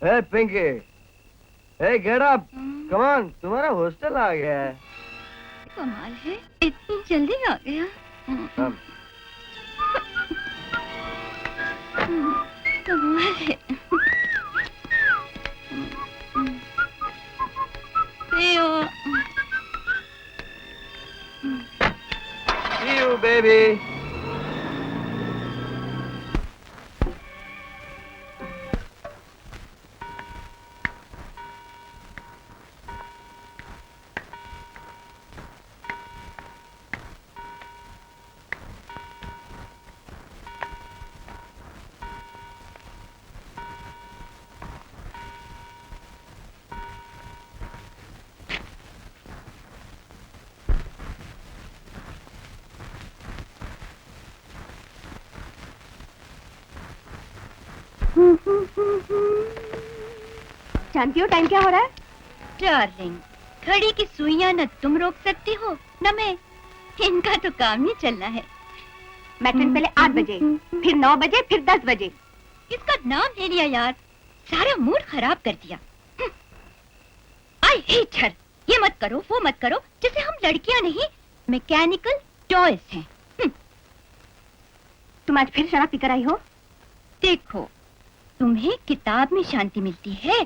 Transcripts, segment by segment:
Hey Pinky, hey get up, come on, तुम्हारा hostel आ गया है। कमाल है, इतनी जल्दी आ गया। कमाल है। See you, baby. जानती हो टाइम क्या हो रहा है? डार्लिंग, घड़ी की सुइयां न तुम रोक सकती हो न मैं। इनका तो काम ही चलना है। मैट्रिन पहले 8 बजे, फिर 9 बजे, फिर 10 बजे। इसका नाम ले लिया यार, सारा मूड खराब कर दिया। I hate her. ये मत करो, वो मत करो, जैसे हम लड़कियां नहीं मैकेनिकल टॉयज हैं। तुम आज फिर शराब पीकर आई हो? देखो, तुम्हें किताब में शांति मिलती है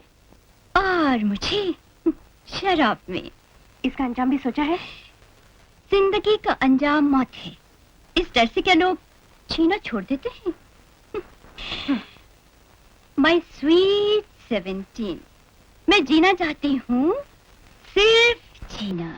और मुझे शराब में। इसका अंजाम भी सोचा है? जिंदगी का अंजाम मौत है। इस डर से क्या लोग जीना छोड़ देते हैं? माई स्वीट 17, मैं जीना चाहती हूँ, सिर्फ जीना।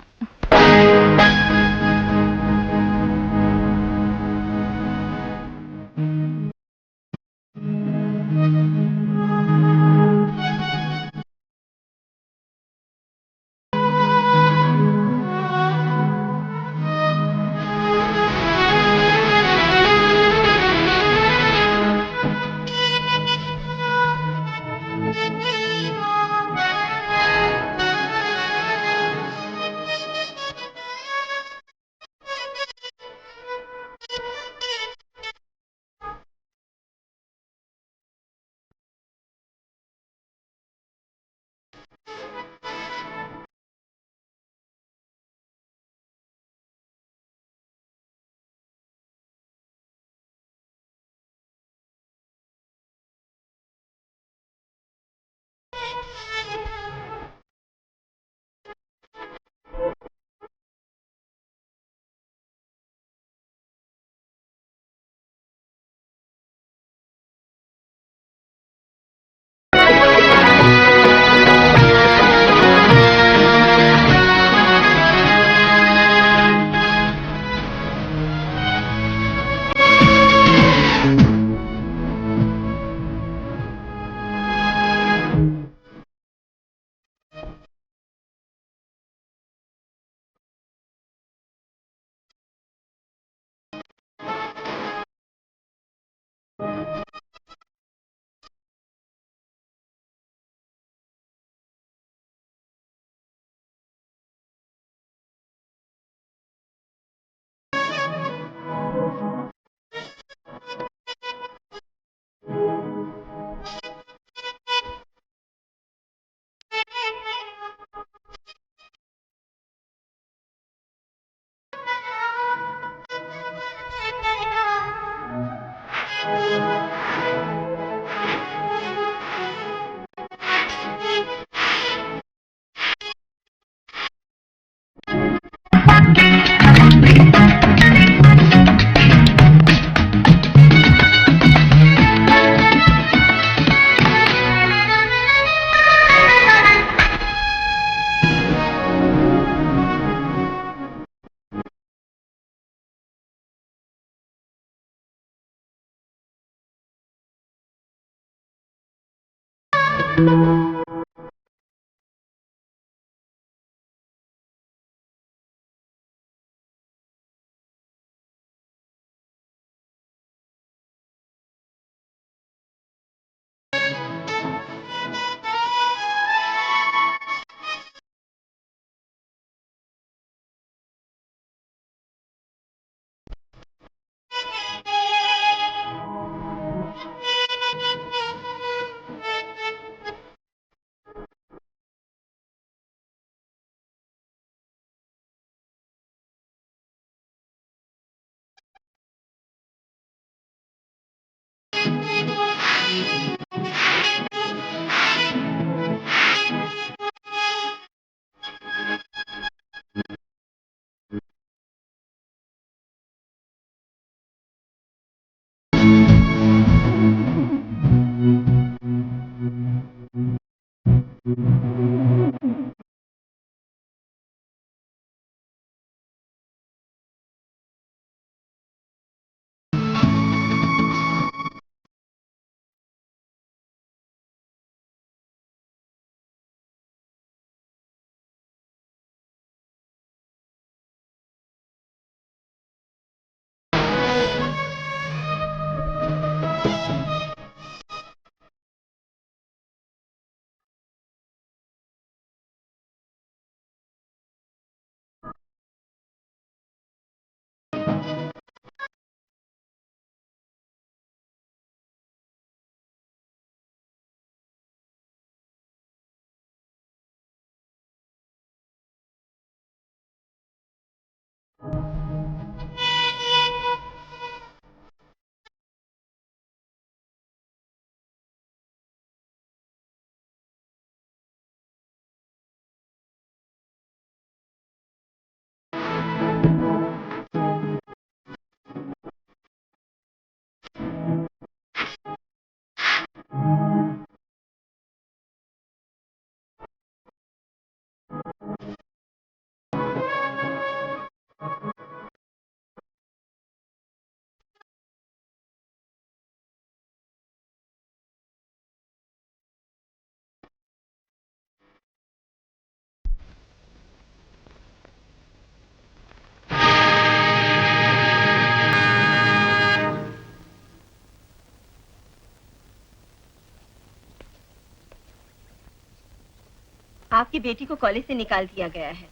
आपकी बेटी को कॉलेज से निकाल दिया गया है।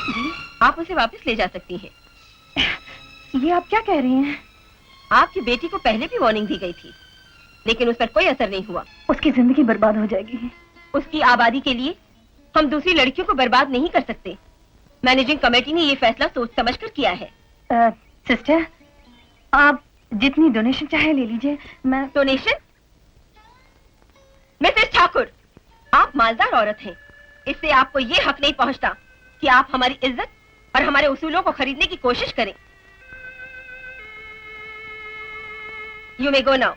जी? आप उसे वापस ले जा सकती हैं। ये आप क्या कह रही हैं? आपकी बेटी को पहले भी वार्निंग दी गई थी, लेकिन उस पर कोई असर नहीं हुआ। उसकी जिंदगी बर्बाद हो जाएगी। उसकी आबादी के लिए हम दूसरी लड़कियों को बर्बाद नहीं कर सकते। मैनेजिंग कमेटी ने ये फैसला सोच समझकर किया है। सिस्टर, आप जितनी डोनेशन चाहे ले लीजिए। मैं डोनेशन? मिसेस ठाकुर, आप मालदार औरत हैं, इससे आपको ये हक नहीं पहुंचता कि आप हमारी इज्जत और हमारे उसूलों को खरीदने की कोशिश करें। You may go now.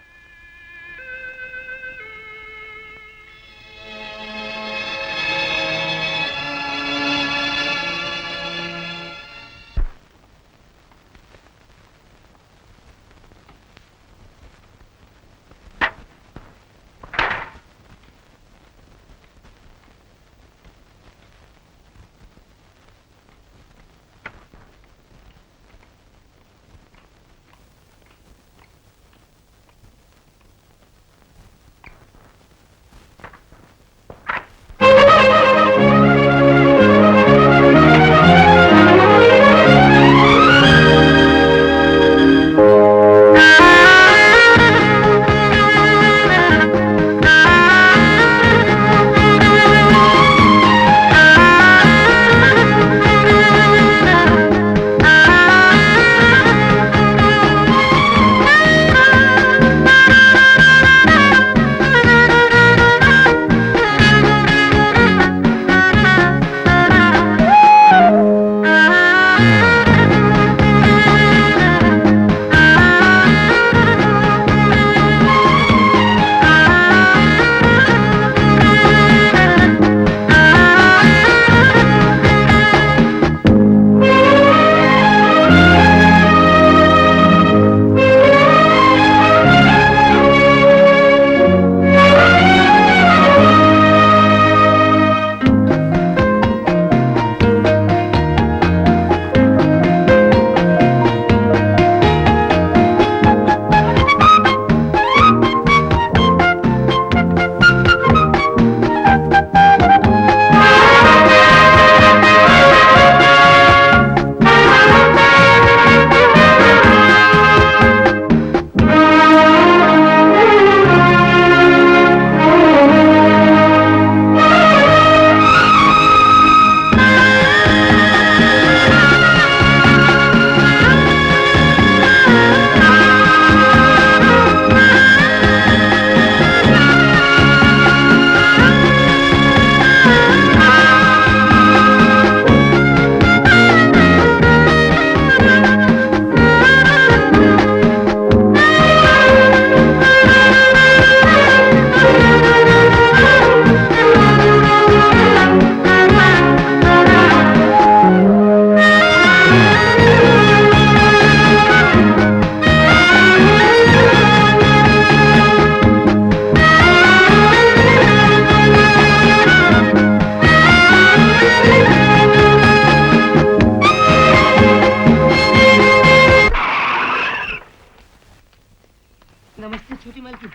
नमस्ते छोटी मालकिन।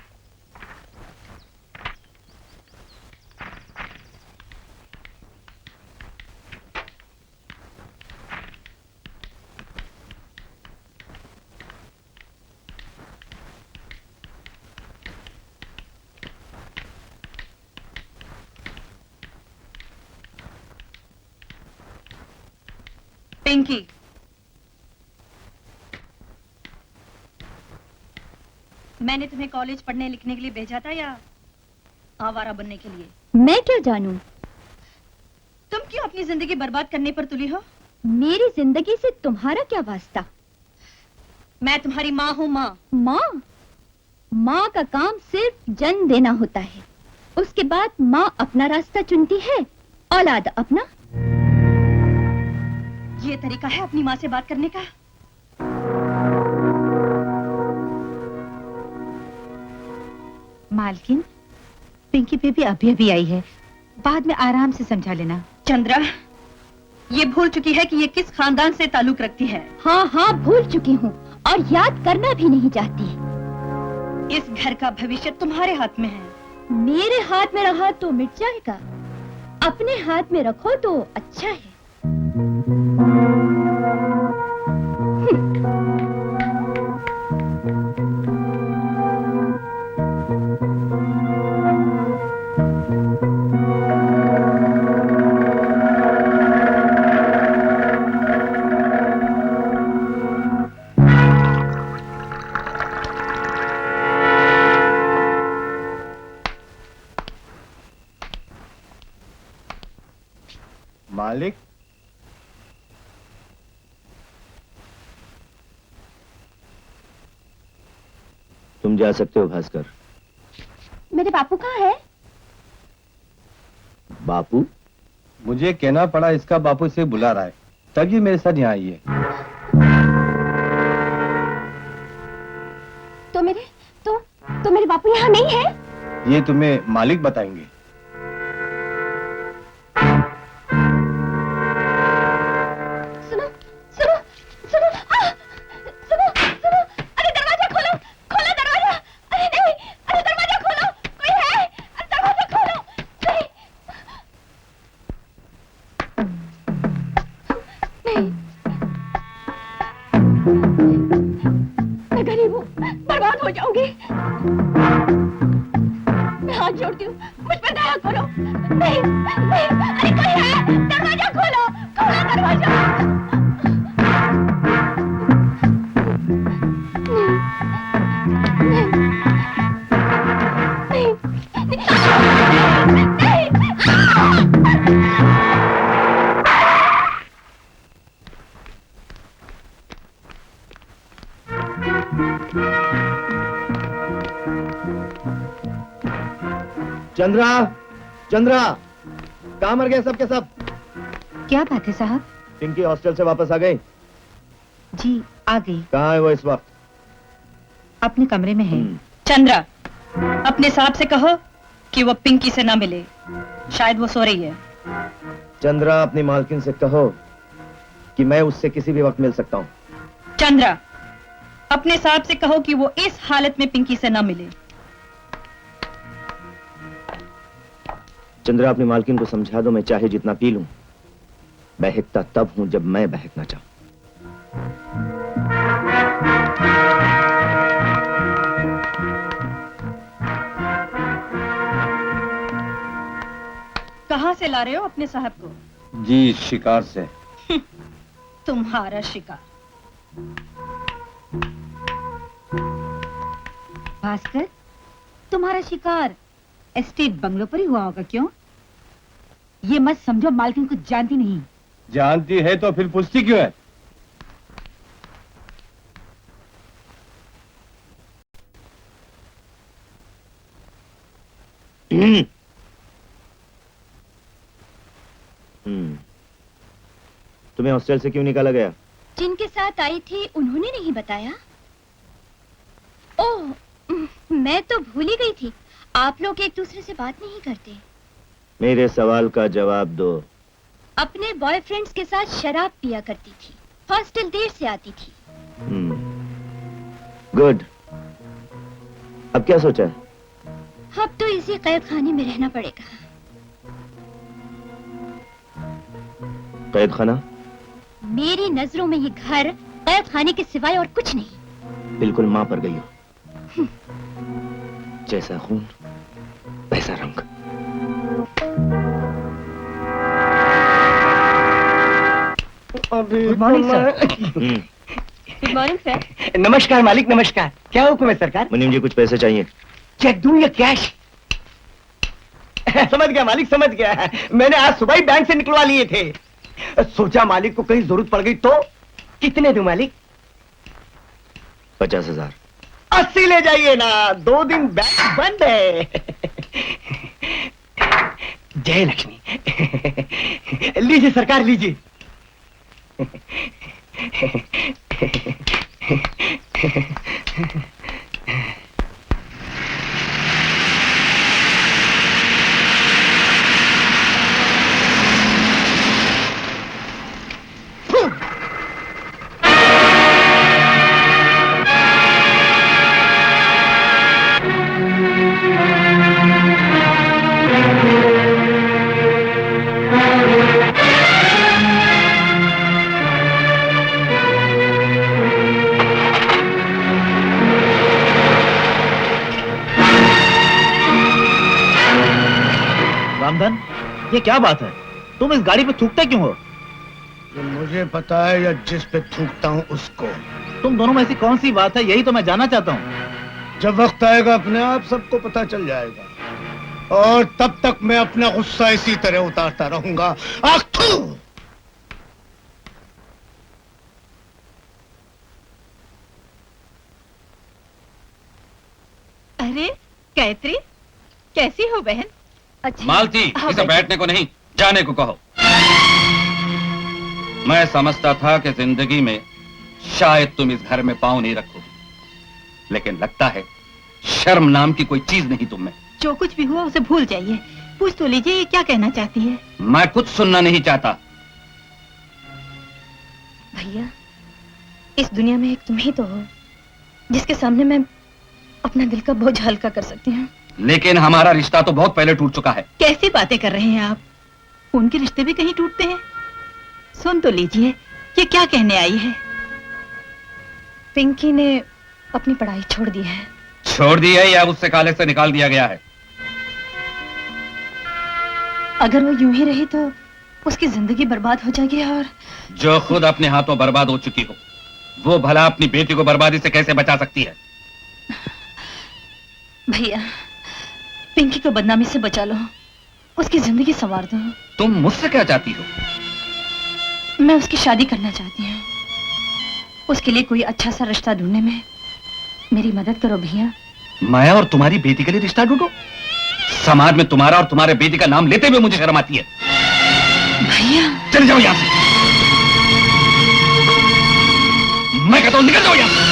पिंकी, मैंने तुम्हें कॉलेज पढ़ने लिखने के लिए भेजा था या आवारा बनने के लिए? मैं क्या जानूं? तुम क्यों अपनी जिंदगी बर्बाद करने पर तुली हो? मेरी जिंदगी से तुम्हारा क्या वास्ता? मैं तुम्हारी माँ हूँ। माँ माँ? माँ का काम सिर्फ जन्म देना होता है, उसके बाद माँ अपना रास्ता चुनती है, औलाद अपना। ये तरीका है अपनी माँ से बात करने का? मालकिन, पिंकी बेबी अभी अभी आई है, बाद में आराम से समझा लेना। चंद्रा, ये भूल चुकी है कि ये किस खानदान से ताल्लुक रखती है। हाँ हाँ, भूल चुकी हूँ और याद करना भी नहीं चाहती। इस घर का भविष्य तुम्हारे हाथ में है। मेरे हाथ में रहा तो मिट जाएगा। अपने हाथ में रखो तो अच्छा है। मालिक, तुम जा सकते हो भास्कर। मेरे बापू कहाँ है? बापू? मुझे कहना पड़ा इसका बापू इसे बुला रहा है, तभी मेरे साथ यहाँ आई है। तो मेरे बापू यहाँ नहीं है? ये तुम्हें मालिक बताएंगे। सुनो सुनो सुनो सुनो सुनो, अरे दरवाजा खोलो, खोलो दरवाजा। अरे नहीं, अरे दरवाजा खोलो, कोई है? अरे दरवाजा खोलो। नहीं मैं गरीब हूँ, बर्बाद हो जाऊंगी। मैं हाथ जोड़ती हूँ, मुझ पर दया करो। नहीं नहीं, अरे कोई है? दरवाजा खोलो, खोलो दरवाजा। चंद्रा, चंद्रा, कहाँ मर गए सब के सब? क्या बात है साहब? पिंकी हॉस्टल से वापस आ गई? जी आ गई। कहाँ है वो इस वक्त? अपने कमरे में है। चंद्रा, अपने साहब से कहो कि वो पिंकी से ना मिले, शायद वो सो रही है। चंद्रा, अपनी मालकिन से कहो कि मैं उससे किसी भी वक्त मिल सकता हूँ। चंद्रा, अपने साहब से कहो कि वो इस हालत में पिंकी से ना मिले। चंद्रा, अपनी मालकिन को समझा दो, मैं चाहे जितना पी लूं, बहकता तब हूं जब मैं बहकना चाहूं। कहाँ से ला रहे हो अपने साहब को? जी, शिकार से। तुम्हारा शिकार। भास्कर, तुम्हारा शिकार एस्टेट बंगलो पर ही हुआ होगा, क्यों? ये मत समझो मालकिन को जानती नहीं। जानती है तो फिर पूछती क्यों है? तुम्हें हॉस्टल से क्यों निकाला गया? जिनके साथ आई थी उन्होंने नहीं बताया। ओह, मैं तो भूल ही गई थी, आप लोग एक दूसरे से बात नहीं करते। मेरे सवाल का जवाब दो। अपने बॉयफ्रेंड्स के साथ शराब पिया करती थी, हॉस्टल देर से आती थी। गुड। अब क्या सोचा है? अब तो इसी कैद खाने में रहना पड़ेगा। कैद खाना? मेरी नजरों में ये घर कैद खाने के सिवाय और कुछ नहीं। बिल्कुल मां पर गई हो। जैसा खून वैसा रंग। Good morning sir. Good morning sir. नमस्कार मालिक, नमस्कार। क्या हुक्म है सरकार? मुनीम जी, कुछ पैसे चाहिए। चेक दूं या कैश? समझ गया मालिक, समझ गया। मैंने आज सुबह ही बैंक से निकलवा लिए थे। सोचा मालिक को कहीं जरूरत पड़ गई तो। कितने दूं मालिक? 50,000। 80 ले जाइए ना, 2 दिन बैंक बंद है। जय लक्ष्मी। लीजिए सरकार, लीजिए। रामधन, ये क्या बात है? तुम इस गाड़ी पे थूकते क्यों हो? ये मुझे पता है या जिस पे थूकता हूँ उसको। तुम दोनों में ऐसी कौन सी बात है, यही तो मैं जानना चाहता हूँ। जब वक्त आएगा अपने आप सबको पता चल जाएगा, और तब तक मैं अपना गुस्सा इसी तरह उतारता रहूंगा। अरे गायत्री, कैसी हो बहन? अच्छा मालती, इसे बैठने को नहीं, जाने को कहो। मैं समझता था कि जिंदगी में शायद तुम इस घर में पांव नहीं रखोगी, लेकिन लगता है शर्म नाम की कोई चीज नहीं तुम में। जो कुछ भी हुआ उसे भूल जाइए। पूछ तो लीजिए ये क्या कहना चाहती है। मैं कुछ सुनना नहीं चाहता। भैया, इस दुनिया में एक तुम ही तो हो जिसके सामने मैं अपना दिल का बोझ हल्का कर सकती हूँ। लेकिन हमारा रिश्ता तो बहुत पहले टूट चुका है। कैसी बातें कर रहे हैं आप? उनके रिश्ते भी कहीं टूटते हैं? सुन तो लीजिए ये क्या कहने आई है। पिंकी ने अपनी पढ़ाई छोड़ दी है। छोड़ दी है या उससे कॉलेज से निकाल दिया गया है? अगर वो यूं ही रही तो उसकी जिंदगी बर्बाद हो जाएगी। और जो खुद अपने हाथों बर्बाद हो चुकी हो, वो भला अपनी बेटी को बर्बादी से कैसे बचा सकती है? भैया, पिंकी को बदनामी से बचा लो, उसकी जिंदगी संवार दो। तुम मुझसे क्या चाहती हो? मैं उसकी शादी करना चाहती हूँ। उसके लिए कोई अच्छा सा रिश्ता ढूंढने में मेरी मदद करो भैया। मैं और तुम्हारी बेटी के लिए रिश्ता ढूंढो? समाज में तुम्हारा और तुम्हारे बेटी का नाम लेते हुए मुझे शर्म आती है। भैया चले जाओ यहां से। मैं कहता हूं निकल जाओ यहां से।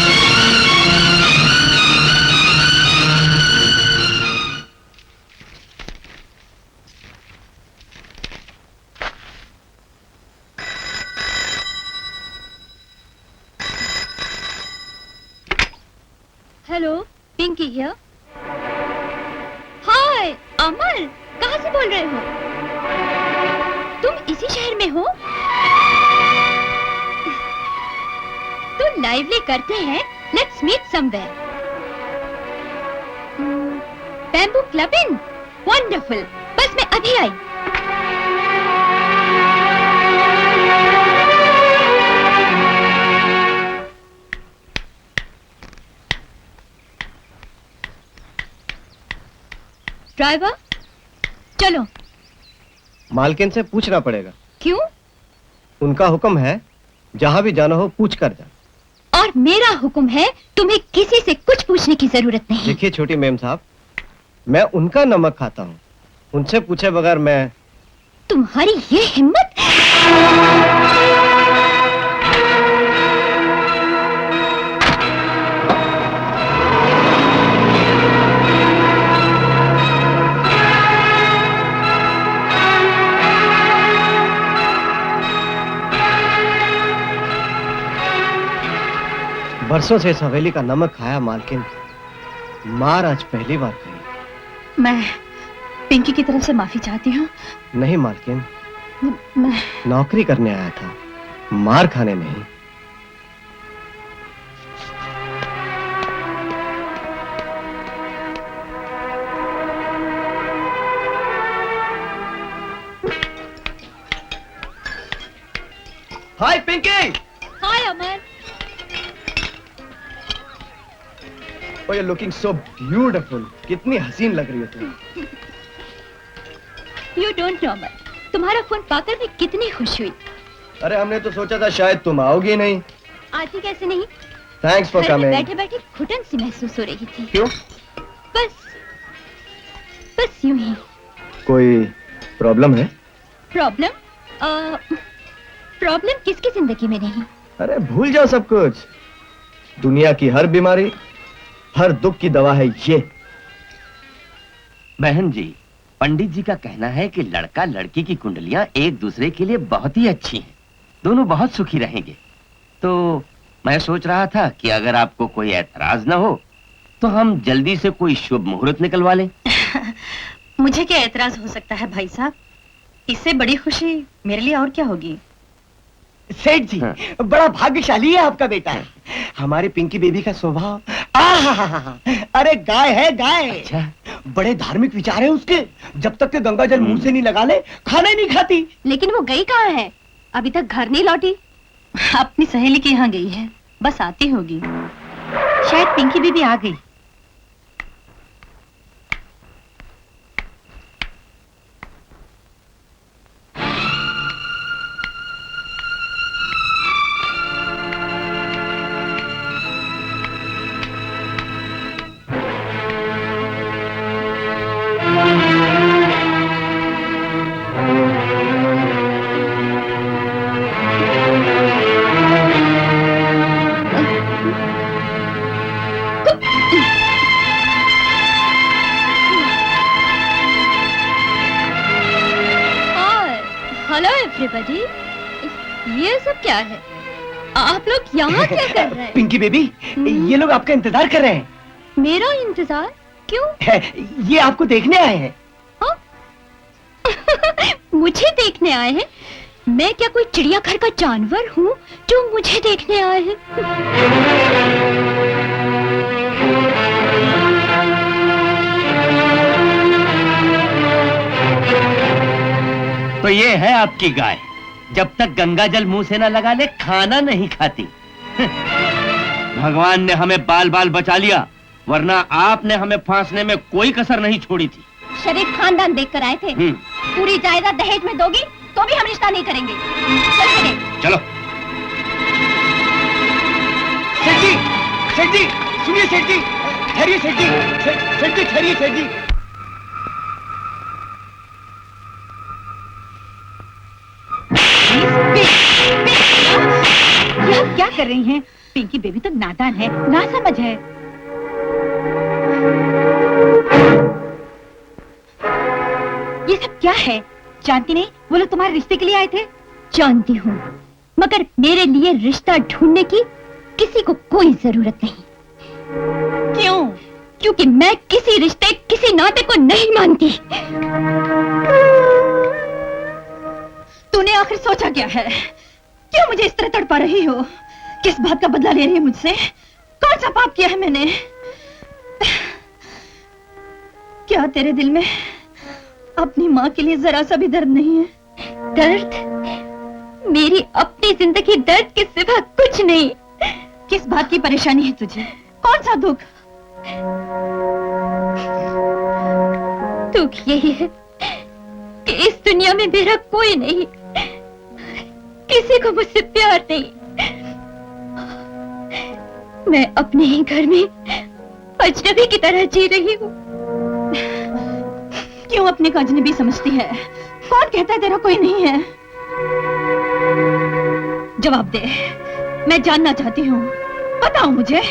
Hello, Pinky here. Hi Amar, कहाँ से बोल रहे हो? तुम इसी शहर में हो? तो लाइवली करते हैं, let's meet somewhere. Bamboo club in, wonderful. बस मैं अभी आई। ड्राइवर चलो। मालकिन से पूछना पड़ेगा। क्यों? उनका हुक्म है, जहां भी जाना हो पूछ कर जा। और मेरा हुक्म है, तुम्हें किसी से कुछ पूछने की जरूरत नहीं। देखिए छोटी मेम साहब, मैं उनका नमक खाता हूँ, उनसे पूछे बगैर मैं। तुम्हारी ये हिम्मत! बरसों से इस हवेली का नमक खाया मालकिन, मार आज पहली बार खाई। मैं पिंकी की तरफ से माफी चाहती हूँ। नहीं मालकिन, मैं नौकरी करने आया था, मार खाने नहीं। हाय पिंकी। हाय अमर। Oh, you're looking so beautiful. कितनी हसीन लग रही हो तुम। You don't know अमर, तुम्हारा फोन पाकर मैं कितनी खुश हुई। अरे हमने तो सोचा था शायद तुम आओगी नहीं। आती कैसे नहीं? Thanks for coming. बैठे बैठे घुटन सी महसूस हो रही थी। क्यों? बस यूं ही। कोई प्रॉब्लम है? प्रॉब्लम? प्रॉब्लम किसकी जिंदगी में नहीं? अरे भूल जाओ सब कुछ। दुनिया की हर बीमारी, हर दुख की दवा है ये। बहन जी, पंडित जी का कहना है कि लड़का लड़की की कुंडलियां एक दूसरे के लिए बहुत ही अच्छी हैं, दोनों बहुत सुखी रहेंगे। तो मैं सोच रहा था कि अगर आपको कोई ऐतराज न हो तो हम जल्दी से कोई शुभ मुहूर्त निकलवा लें। मुझे क्या ऐतराज हो सकता है भाई साहब? इससे बड़ी खुशी मेरे लिए और क्या होगी? सेठ जी, हाँ। बड़ा भाग्यशाली है आपका बेटा। हमारे पिंकी बेबी का स्वभाव, अरे गाय है गाय। अच्छा। बड़े धार्मिक विचार है उसके। जब तक के गंगा जल मुंह से नहीं लगा ले खाना ही नहीं खाती। लेकिन वो गई कहाँ है? अभी तक घर नहीं लौटी। अपनी सहेली के यहाँ गई है, बस आती होगी। शायद पिंकी बीबी आ गई। हेलो एवरीबॉडी, ये सब क्या है? आप लोग यहाँ क्या कर रहे हैं? पिंकी बेबी, ये लोग आपका इंतजार कर रहे हैं। मेरा इंतजार? क्यों? ये आपको देखने आए हैं। हाँ? मुझे देखने आए हैं? मैं क्या कोई चिड़ियाघर का जानवर हूँ जो मुझे देखने आए हैं? तो ये है आपकी गाय, जब तक गंगा जल मुंह से न लगा ले खाना नहीं खाती। भगवान ने हमें बाल बाल बचा लिया, वरना आपने हमें फांसने में कोई कसर नहीं छोड़ी थी। शरीफ खानदान देखकर आए थे। पूरी जायदाद दहेज में दोगी तो भी हम रिश्ता नहीं करेंगे। चलो। सेठ जी सुनिए सेठ जी, ठहरिए सेठ जी, सेठ जी ठहरिए सेठ जी। ये आप क्या कर रही हैं? पिंकी बेबी तो नादान है, ना समझ है। ये सब क्या है? जानती नहीं वो लोग तुम्हारे रिश्ते के लिए आए थे? जानती हूँ, मगर मेरे लिए रिश्ता ढूंढने की किसी को कोई जरूरत नहीं। क्यों? क्योंकि मैं किसी रिश्ते, किसी नाते को नहीं मानती। तूने आखिर सोचा क्या है? क्यों मुझे इस तरह तड़पा रही हो? किस बात का बदला ले रही है मुझसे? कौन सा पाप किया है मैंने? क्या तेरे दिल में अपनी माँ के लिए जरा सा भी दर्द नहीं है? दर्द? मेरी अपनी जिंदगी दर्द के सिवा कुछ नहीं। किस बात की परेशानी है तुझे? कौन सा दुख? दुख यही है कि इस दुनिया में मेरा कोई नहीं, किसी को मुझसे प्यार नहीं। मैं अपने ही घर में अजनबी की तरह जी रही हूँ। क्यों अपने को अजनबी समझती है? कौन कहता है तेरा कोई नहीं है? जवाब दे, मैं जानना चाहती हूँ। बताओ मुझे।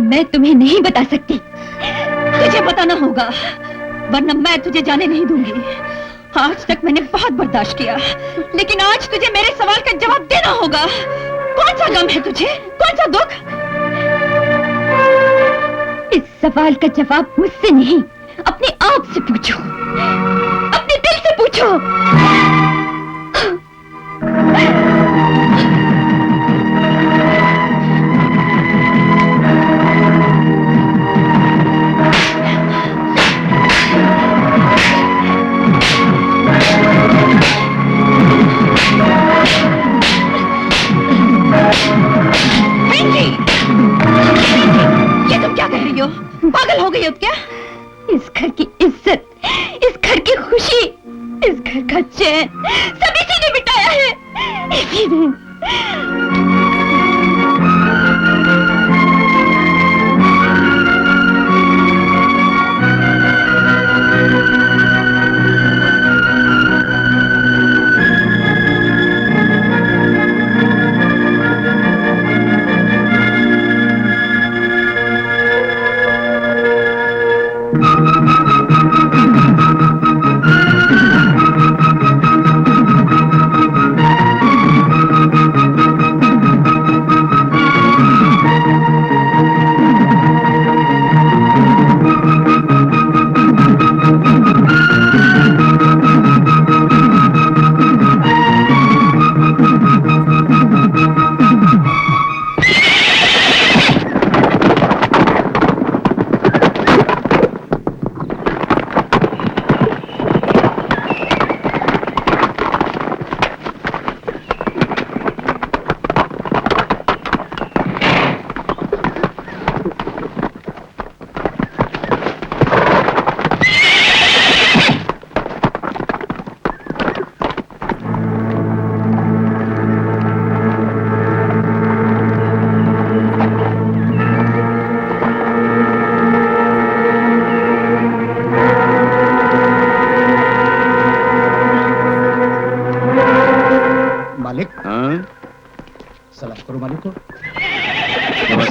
मैं तुम्हें नहीं बता सकती। तुझे बताना होगा, वरना मैं तुझे जाने नहीं दूंगी। आज तक मैंने बहुत बर्दाश्त किया, लेकिन आज तुझे मेरे सवाल का जवाब देना होगा। कौन सा गम है तुझे? कौन सा दुख? इस सवाल का जवाब मुझसे नहीं, अपने आप से पूछो, अपने दिल से पूछो। पागल हो गई हो क्या? इस घर की इज्जत, इस घर की खुशी, इस घर का चैन सब इसी ने मिटाया है, इसी ने।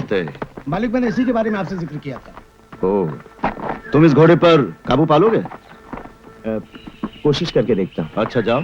करते? मालिक, मैंने इसी के बारे में आपसे जिक्र किया था। ओ, तुम इस घोड़े पर काबू पालोगे? कोशिश करके देखता हूँ। अच्छा, जाओ।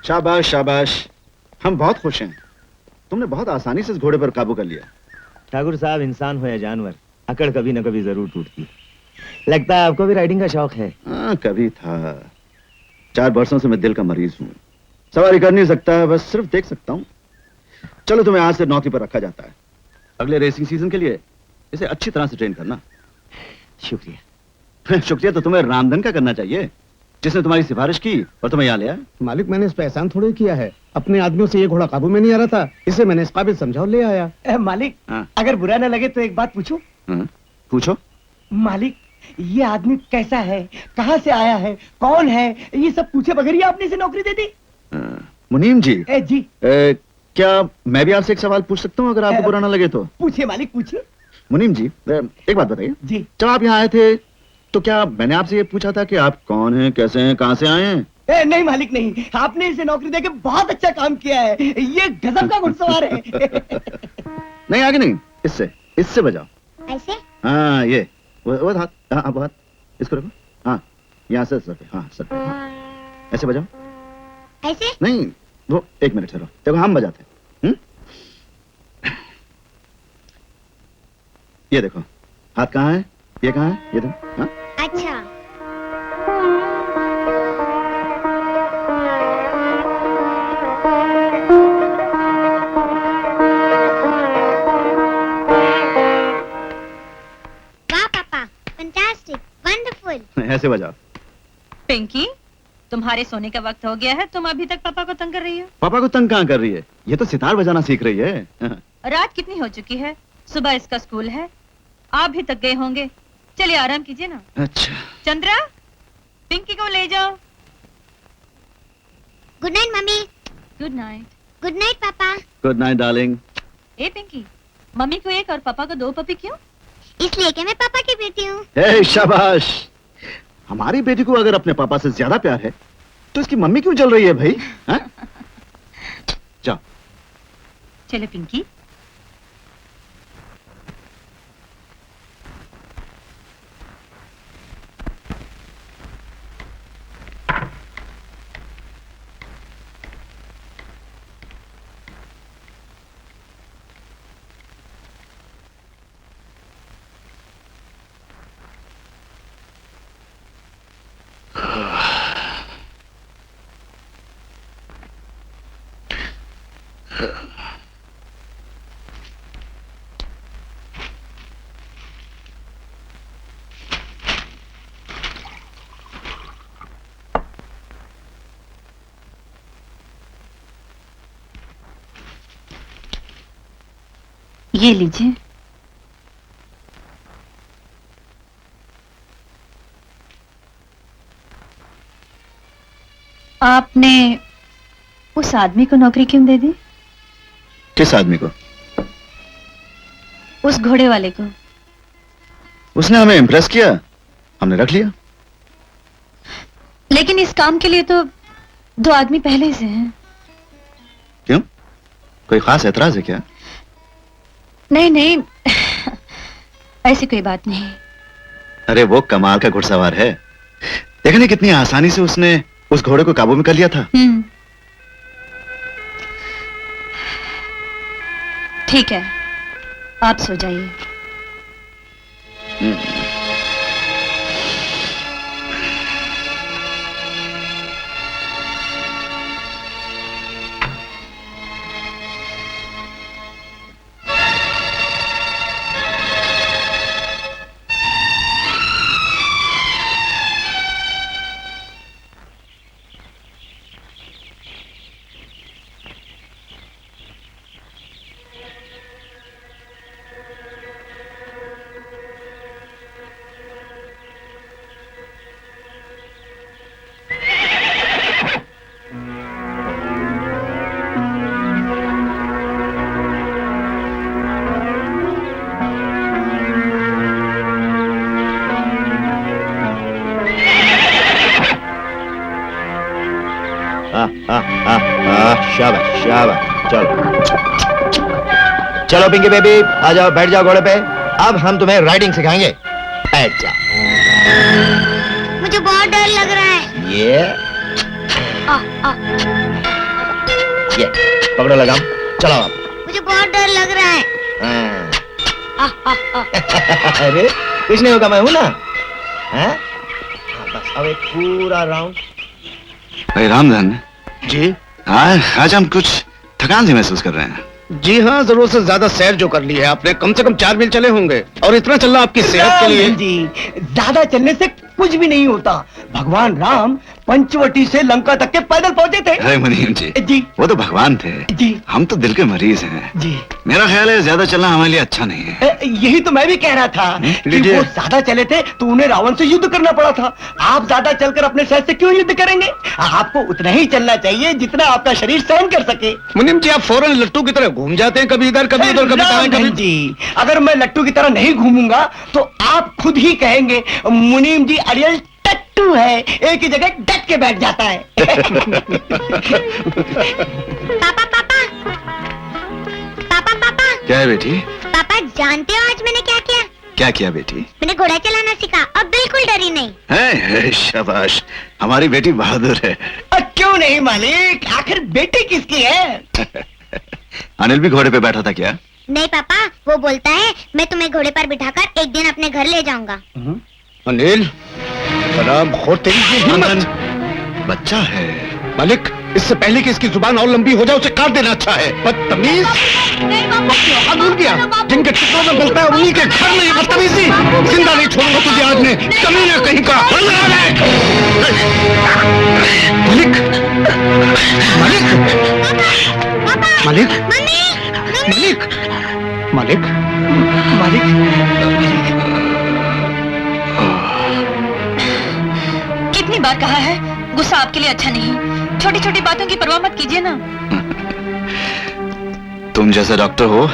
शाबाश शाबाश, हम बहुत खुश हैं। तुमने बहुत आसानी से इस घोड़े पर काबू कर लिया। ठाकुर साहब, इंसान हो या जानवर, अकड़ कभी न कभी जरूर टूटती है। लगता है आपको भी राइडिंग का शौक है। हाँ, कभी था। 4 बरसों से मैं दिल का मरीज हूँ। सवारी कर नहीं सकता, बस सिर्फ देख सकता हूँ। चलो, तुम्हें आज से नौकरी पर रखा जाता है। अगले रेसिंग सीजन के लिए इसे अच्छी तरह से ट्रेन करना। शुक्रिया। शुक्रिया तो तुम्हें रामधन का करना चाहिए, जिसने तुम्हारी सिफारिश की और तुम्हें यहाँ लिया। मालिक, मैंने इस पे एहसान थोड़ी किया है। अपने आदमियों से ये घोड़ा काबू में नहीं आ रहा था, इसे मैंने इस काबिल समझा और ले आया। मालिक, हाँ। अगर बुरा न लगे तो एक बात पूछूं? पूछो। मालिक, ये आदमी कैसा है, कहाँ से आया है, कौन है, ये सब पूछे बगैर ही आपने इसे नौकरी दे दी? मुनीम जी। जी। क्या मैं भी आपसे एक सवाल पूछ सकता हूँ, अगर आपको बुरा न लगे तो? पूछिए मालिक, पूछिए। मुनीम जी, एक बात बताइए जी। जब आप यहाँ आए थे तो क्या मैंने आपसे ये पूछा था कि आप कौन हैं, कैसे हैं, कहाँ से आए हैं? नहीं मालिक, नहीं। आपने इसे नौकरी देके बहुत अच्छा काम किया है। ये गजब का घुड़सवार है। नहीं, आगे नहीं, इससे बजाओ। ऐसे? हाँ, ये वो हाथ, हाँ वो हाथ, इसको रखो। हाँ, यहाँ से सर पे, हाँ सर पे, हाँ। ऐसे बजाओ। ऐसे? नहीं, वो 1 मिनट ठहरो, देखो हम बजाते हैं। ये देखो, हाथ कहाँ है, ये कहाँ है, ये देखो। हाँ? अच्छा। ऐसे बजाओ। पिंकी, तुम्हारे सोने का वक्त हो गया है, तुम अभी तक पापा को तंग कर रही हो। पापा को तंग कहाँ कर रही है, ये तो सितार बजाना सीख रही है। रात कितनी हो चुकी है, सुबह इसका स्कूल है, आप भी थक गए होंगे, चलिए आराम कीजिए ना। अच्छा चंद्रा, पिंकी को ले जाओ। Good night mummy. Good night. Good night papa. Good night darling. ए पिंकी, मम्मी को एक और पापा को 2 पपी क्यों? इसलिए कि मैं पापा की बेटी हूँ। हे शाबाश। हमारी बेटी को अगर अपने पापा से ज्यादा प्यार है तो इसकी मम्मी क्यों जल रही है भाई? जाओ। चलो पिंकी। ये लीजिए। आपने उस आदमी को नौकरी क्यों दे दी? किस आदमी को? उस घोड़े वाले को। उसने हमें इम्प्रेस किया, हमने रख लिया। लेकिन इस काम के लिए तो 2 आदमी पहले से हैं। क्यों, कोई खास एतराज है क्या? नहीं नहीं, ऐसी कोई बात नहीं। अरे वो कमाल का घुड़सवार है, देखने कितनी आसानी से उसने उस घोड़े को काबू में कर लिया था। ठीक है, आप सो जाइए। शाबाश शाबाश। चलो चलो पिंकी बेबी, आ जाओ, बैठ जाओ घोड़े पे। अब हम तुम्हें राइडिंग सिखाएंगे, बैठ जाओ। मुझे बहुत डर लग रहा है। ये पकड़ो लगाम, चलाओ आप। मुझे बहुत डर लग रहा है। अरे कुछ नहीं होगा, मैं हूं ना। हाँ? बस अब एक पूरा राउंड। भाई रामधन जी आज हम कुछ थकान सी महसूस कर रहे हैं। जी हाँ, जरूरत से ज्यादा सैर जो कर ली है आपने, कम से कम 4 मील चले होंगे, और इतना चलना आपकी सेहत के लिए। जी, ज्यादा चलने से कुछ भी नहीं होता। भगवान राम पंचवटी से लंका तक के पैदल पहुंचे थे। अरे मुनीम जी, वो तो भगवान थे जी, हम तो दिल के मरीज हैं जी। मेरा ख्याल है ज्यादा चलना हमारे लिए अच्छा नहीं है। यही तो मैं भी कह रहा था कि वो ज्यादा चले थे तो उन्हें रावण से युद्ध करना पड़ा था। आप ज्यादा चलकर अपने शहर से क्यों युद्ध करेंगे? आपको उतना ही चलना चाहिए जितना आपका शरीर सहन कर सके। मुनीम जी, आप फौरन लट्टू की तरह घूम जाते हैं, कभी इधर कभी उधर, कभी दाएं कभी। जी, अगर मैं लट्टू की तरह नहीं घूमूंगा तो आप खुद ही कहेंगे मुनीम जी अड़ियल टट्टू है, एक ही जगह डट के बैठ जाता है। पापा पापा पापा पापा क्या है बेटी? पापा जानते हो आज मैंने क्या किया? क्या किया बेटी? मैंने घोड़ा चलाना सीखा, अब बिल्कुल डरी नहीं। है, शाबाश, हमारी बेटी बहादुर है। क्यों नहीं मालिक, आखिर बेटी किसकी है? अनिल भी घोड़े पे बैठा था क्या? नहीं पापा, वो बोलता है मैं तुम्हें घोड़े पर बिठाकर एक दिन अपने घर ले जाऊंगा। अनिल, खराब तेरी हिम्मत। बच्चा है मालिक, इससे पहले कि इसकी जुबान और लंबी हो जाए उसे काट देना अच्छा है। बदतमीज। भूल गया, जिनके टुकड़ों में मिलता है उन्हीं के घर में ये बदतमीजी। जिंदा नहीं छोड़ूंगा तुझे आज मैं, कमीने कहीं का। मलिक, मलिक, मलिक, मलिक, मलिक, मलिक। कितनी बार कहा है गुस्सा आपके लिए अच्छा नहीं। छोटी छोटी बातों की परवाह मत कीजिए ना। तुम जैसा डॉक्टर हो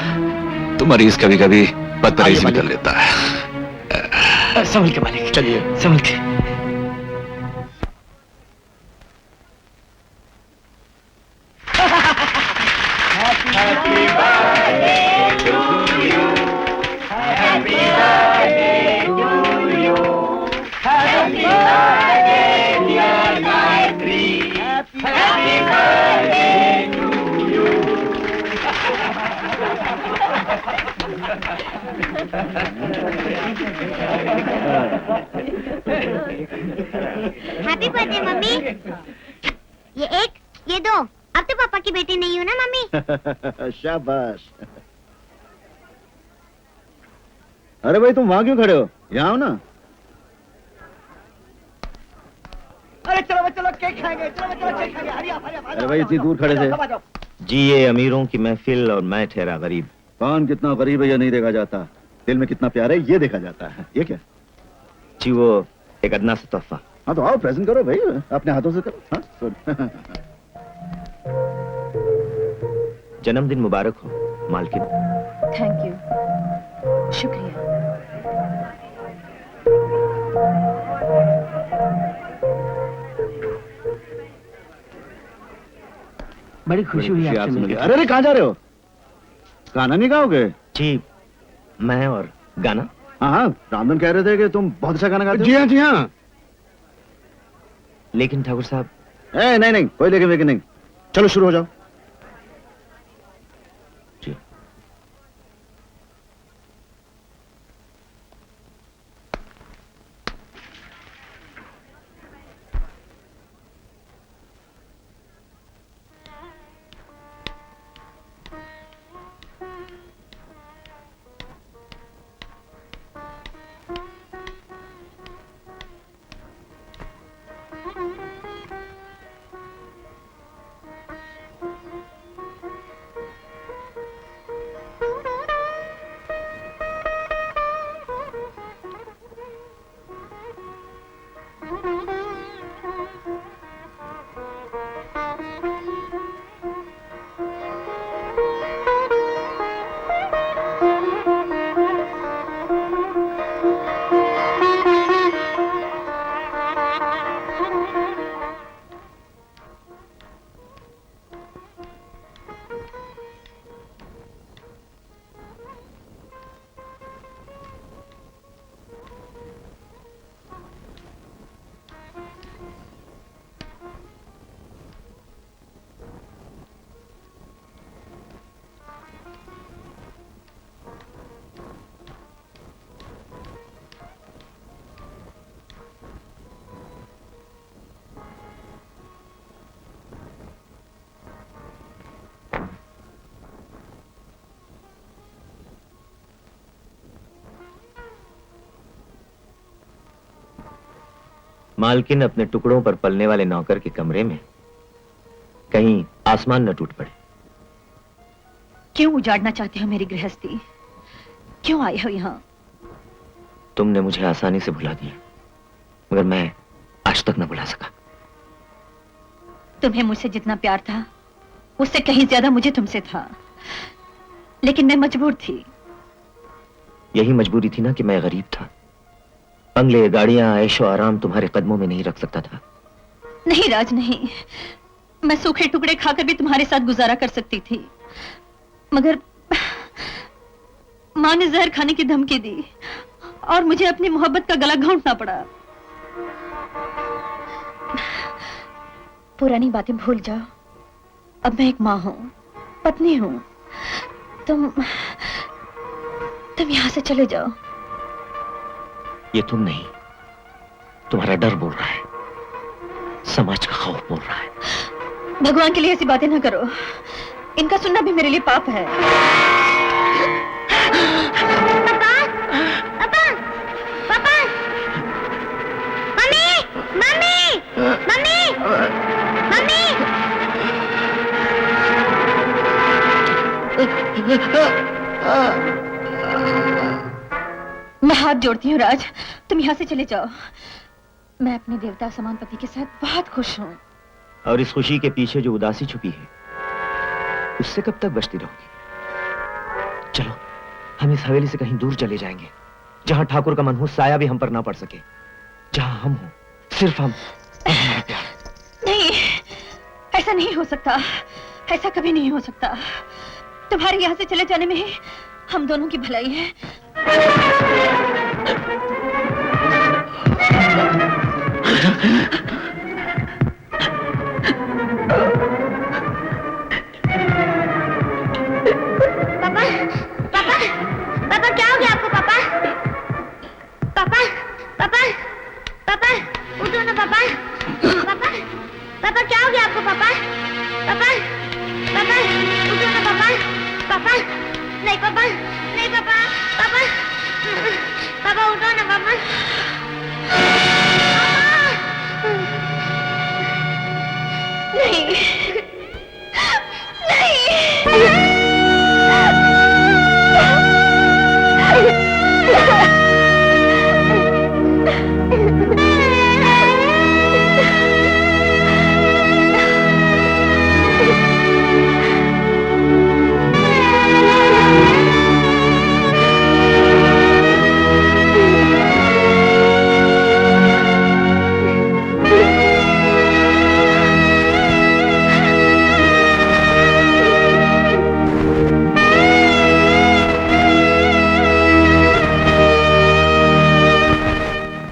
तो मरीज कभी कभी बदतमीजी कर लेता है। संभल के मालिक, चलिए संभल के। Happy birthday mummy. ये एक, ये दो। अब तो पापा की बेटी नहीं हो ना मम्मी। शाबाश। अरे भाई तुम वहां क्यों खड़े हो? यहाँ आओ ना। अरे चलो केक खाएंगे, चलो केक खाएंगे। हरिया अरे भाई इतनी दूर खड़े थे। जी ये अमीरों की महफिल और मैं ठहरा गरीब। कौन कितना गरीब है ये नहीं देखा जाता, दिल में कितना प्यार है ये देखा जाता है। ये क्या? जी वो एक अदना सा तोहफा। हाँ तो आओ प्रेजेंट करो भाई, अपने हाथों से करो। हाँ गुड। जन्मदिन मुबारक हो मालकिन। थैंक यू, शुक्रिया। बड़ी खुशी हुई आपसे मिलकर। अरे अरे कहाँ जा रहे हो? गाना नहीं गाओगे? जी मैं और गाना। हाँ रामधन कह रहे थे कि तुम बहुत अच्छा गाना गाते हो। जी हाँ, जी हाँ। लेकिन ठाकुर साहब। नहीं नहीं कोई लेकिन नहीं, चलो शुरू हो जाओ। जी मालकिन अपने टुकड़ों पर पलने वाले नौकर के कमरे में कहीं आसमान न टूट पड़े। क्यों उजाड़ना चाहते हो मेरी गृहस्थी? क्यों आए हो यहाँ? तुमने मुझे आसानी से भुला दिया, मगर मैं आज तक न भुला सका। तुम्हें मुझसे जितना प्यार था उससे कहीं ज्यादा मुझे तुमसे था, लेकिन मैं मजबूर थी। यही मजबूरी थी ना कि मैं गरीब था। बंगले, गाड़ियां, ऐशो आराम तुम्हारे कदमों में नहीं रख सकता था। नहीं राज नहीं, मैं सूखे टुकड़े खाकर भी तुम्हारे साथ गुजारा कर सकती थी, मगर माँ ने जहर खाने की धमकी दी और मुझे अपनी मोहब्बत का गला घोंटना पड़ा। पुरानी बातें भूल जाओ, अब मैं एक माँ हूँ, पत्नी हूँ। तुम यहाँ से चले जाओ। ये तुम नहीं, तुम्हारा डर बोल रहा है, समाज का खौफ बोल रहा है। भगवान के लिए ऐसी बातें ना करो। इनका सुनना भी मेरे लिए पाप है। पापा, पापा, पापा, मम्मी, मम्मी, मम्मी, मम्मी। मैं हाथ जोड़ती हूँ राज, तुम यहाँ से चले जाओ। मैं अपने देवता समान पति के साथ बहुत खुश हूँ। और इस खुशी के पीछे जो उदासी छुपी है, उससे कब तक बचती रहोगी? चलो, हम इस हवेली से कहीं दूर चले जाएंगे, जहां ठाकुर का मनहूस साया भी हम पर ना पड़ सके, जहां हम हो, सिर्फ हम और हमारा प्यार। नहीं, ऐसा नहीं हो सकता, ऐसा कभी नहीं हो सकता। तुम्हारे यहाँ से चले जाने में ही हम दोनों की भलाई है। पापा, क्या हो गया आपको? पापा, पापा, पापा, पापा, उठो ना पापा, पापा, पापा, क्या हो गया आपको? पापा, पापा, पापा, उठो ना पापा, पापा, नहीं पापा, नहीं पापा, पापा, पापा उठो ना पापा, नहीं, नहीं।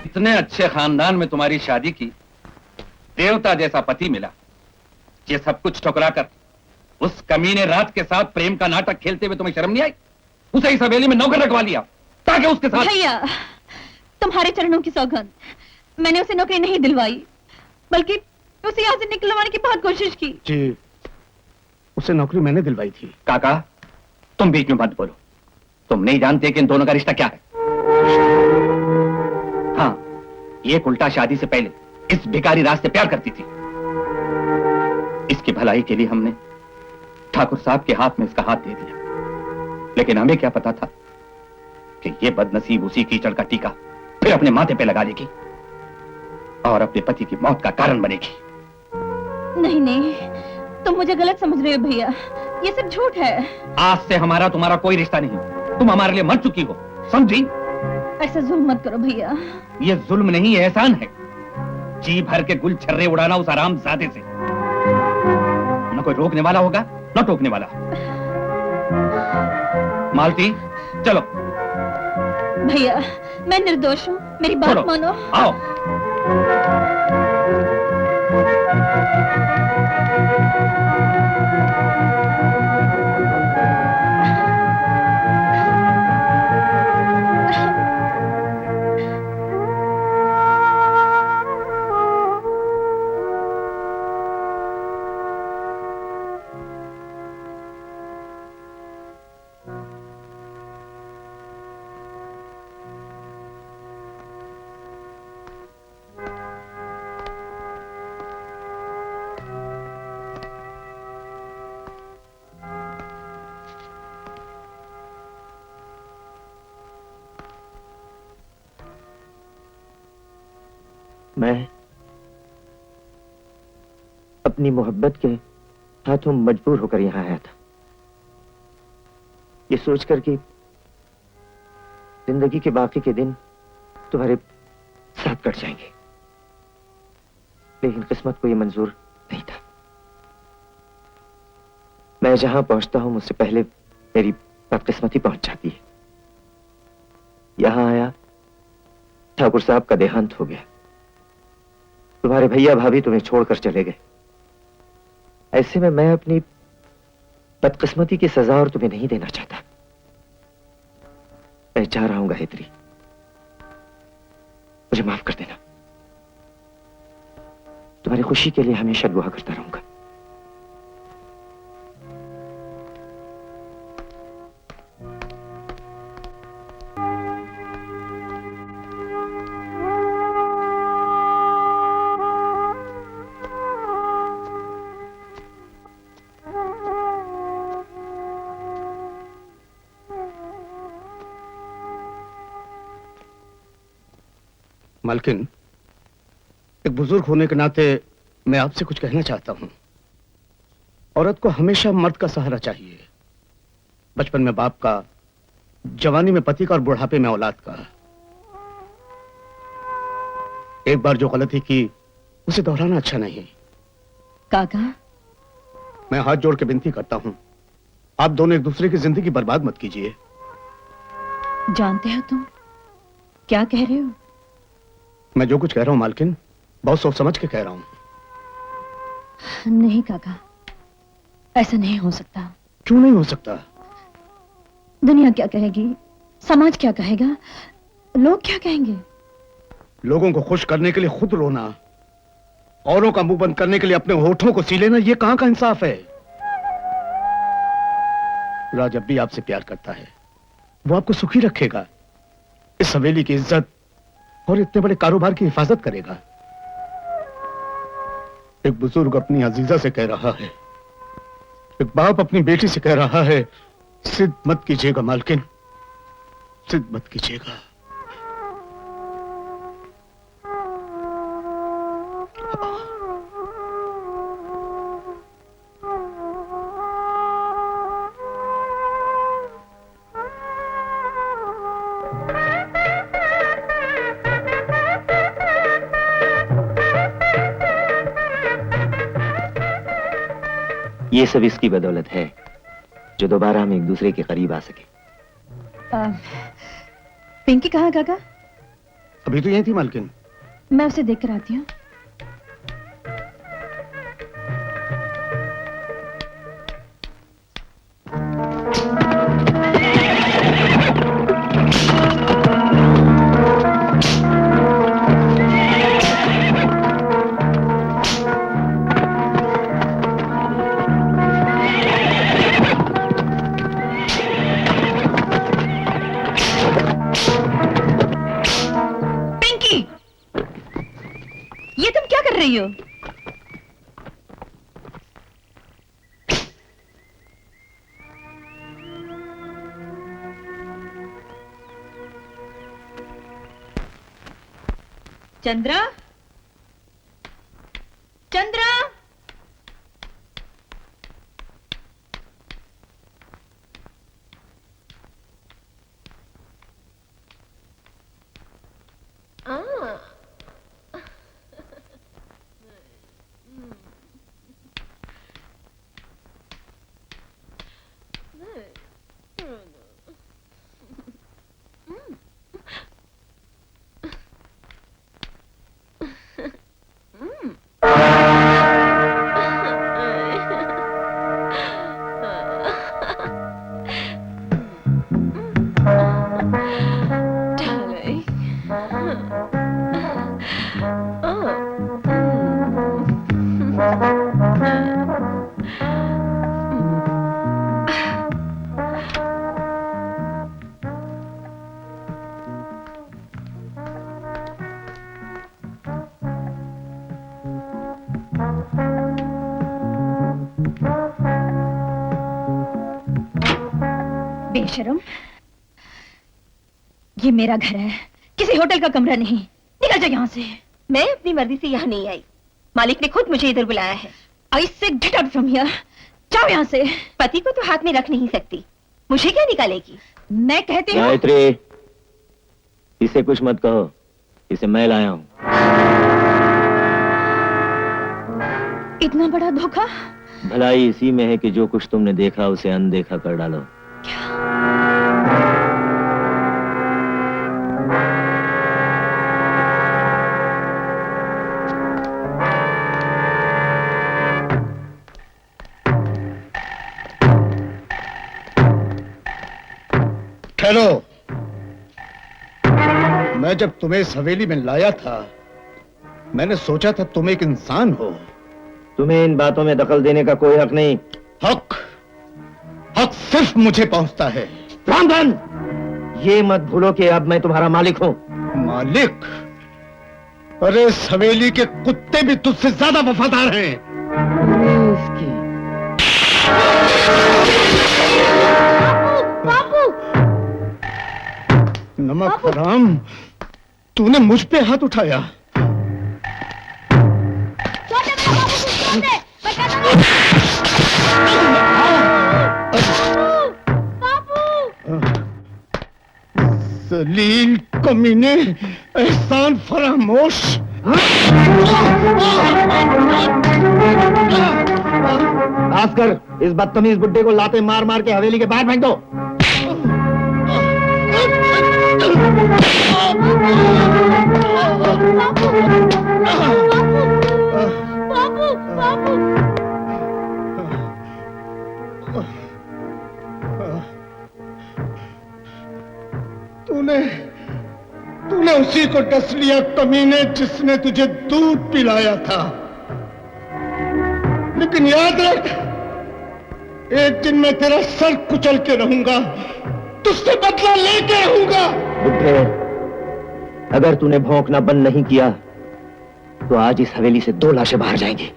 इतने अच्छे खानदान में तुम्हारी शादी की, देवता जैसा पति मिला, ये सब कुछ ठुकराकर उस कमीने रात के साथ प्रेम का नाटक खेलते हुए तुम्हें शर्म नहीं आई? उसे इस हवेली में नौकर रखवा लिया ताकि उसके साथ। भैया, तुम्हारे चरणों की सौगंध, मैंने उसे नौकरी नहीं दिलवाई, बल्कि उसे यहाँ से निकलवाने की बहुत कोशिश की। जी, उसे नौकरी मैंने दिलवाई थी। काका, तुम बीच में मत बोलो। तुम नहीं जानते कि इन दोनों का रिश्ता क्या है। हाँ, ये उल्टा शादी से पहले इस भिखारी राज से प्यार करती थी। इसकी भलाई के लिए हमने ठाकुर साहब के हाथ में इसका हाथ दे दिया, लेकिन हमें क्या पता था कि ये बदनसीब उसी कीचड़ का टीका फिर अपने माथे पे लगा लेगी और अपने पति की मौत का कारण बनेगी। नहीं नहीं, तुम मुझे गलत समझ रहे हो भैया, ये सब झूठ है। आज से हमारा तुम्हारा कोई रिश्ता नहीं, तुम हमारे लिए मर चुकी हो, समझी? ऐसा जुल्म मत करो भैया। ये जुल्म नहीं, एहसान है। जी भर के गुल छर्रे उड़ाना उस आरामजादे से। न कोई रोकने वाला होगा न टोकने वाला। मालती, चलो। भैया, मैं निर्दोष हूँ, मेरी बात मानो। आओ। मैं अपनी मोहब्बत के हाथों मजबूर होकर यहां आया था, ये सोचकर कि जिंदगी के बाकी के दिन तुम्हारे साथ कट जाएंगे, लेकिन किस्मत को यह मंजूर नहीं था। मैं जहां पहुंचता हूं मुझसे पहले मेरी बदकिस्मती पहुंच जाती है। यहां आया, ठाकुर साहब का देहांत हो गया, तुम्हारे भैया भाभी तुम्हें छोड़कर चले गए। ऐसे में मैं अपनी बदकिस्मती की सजा और तुम्हें नहीं देना चाहता। मैं जा रहा हूं गायत्री, मुझे माफ कर देना। तुम्हारी खुशी के लिए हमेशा दुआ करता रहूंगा। मालकिन, एक बुजुर्ग होने के नाते मैं आपसे कुछ कहना चाहता हूं। औरत को हमेशा मर्द का सहारा चाहिए। बचपन में बाप का, जवानी में पति का और बुढ़ापे में औलाद का। एक बार जो गलती की उसे दोहराना अच्छा नहीं। काका, मैं हाथ जोड़ के विनती करता हूं, आप दोनों एक दूसरे की जिंदगी बर्बाद मत कीजिए। जानते हो तुम क्या कह रहे हो? मैं जो कुछ कह रहा हूं मालकिन, बहुत सोच समझ के कह रहा हूं। नहीं काका, ऐसा नहीं हो सकता। क्यों नहीं हो सकता? दुनिया क्या कहेगी, समाज क्या कहेगा, लोग क्या कहेंगे? लोगों को खुश करने के लिए खुद रोना, औरों का मुंह बंद करने के लिए अपने होठों को सी लेना, ये कहां का इंसाफ है? राज अब भी आपसे प्यार करता है, वो आपको सुखी रखेगा, इस हवेली की इज्जत और इतने बड़े कारोबार की हिफाजत करेगा। एक बुजुर्ग अपनी अजीजा से कह रहा है, एक बाप अपनी बेटी से कह रहा है, जिद मत कीजिएगा मालकिन, जिद मत कीजिएगा। ये सब इसकी बदौलत है जो दोबारा हम एक दूसरे के करीब आ सके। पिंकी कहाँ काका? अभी तो यही थी मालकिन। मैं उसे देख कर आती हूँ। ये तुम क्या कर रही हो? चंद्रा, चंद्रा, बेशरम, ये मेरा घर है, किसी होटल का कमरा नहीं। निकल जा यहाँ से। मैं अपनी मर्जी से यहाँ नहीं आई, मालिक ने खुद मुझे इधर बुलाया है। I say get out from here। जाओ यहाँ से। पति को तो हाथ में रख नहीं सकती, मुझे क्या निकालेगी? मैं कहती हूँ। गायत्री, इसे कुछ मत कहो, इसे मैं लाया हूँ। इतना बड़ा धोखा? भलाई इसी में है कि जो कुछ तुमने देखा उसे अनदेखा कर डालो। ठहरो, मैं जब तुम्हें इस हवेली में लाया था, मैंने सोचा था तुम एक इंसान हो। तुम्हें इन बातों में दखल देने का कोई हक नहीं। हक सिर्फ मुझे पहुंचता है। ब्राह्मण, ये मत भूलो कि अब मैं तुम्हारा मालिक हूँ। मालिक? अरे इस हवेली के कुत्ते भी तुझसे ज्यादा वफादार हैं। बापू, नमक हराम, तूने मुझ पे हाथ उठाया। जलील कमीने, एहसान फरामोश। भास्कर, इस बदतमीज बुड्ढे को लाते मार मार के हवेली के बाहर फेंक दो। तूने उसी को डस लिया कमीने, जिसने तुझे दूध पिलाया था। लेकिन याद रख, एक दिन मैं तेरा सर कुचल के रहूंगा, तुझसे बदला लेके रहूंगा। बुड्ढे, अगर तूने भौंकना बंद नहीं किया तो आज इस हवेली से 2 लाशें बाहर जाएंगी।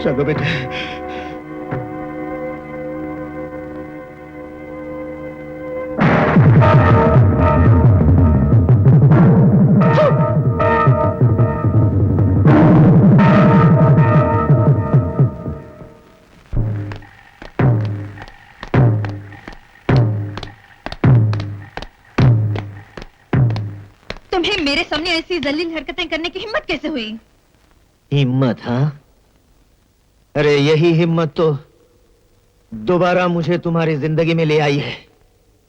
चलो बेटे। तुम्हें मेरे सामने ऐसी जलील हरकतें करने की हिम्मत कैसे हुई? हिम्मत? हाँ, अरे यही हिम्मत तो दोबारा मुझे तुम्हारी जिंदगी में ले आई है।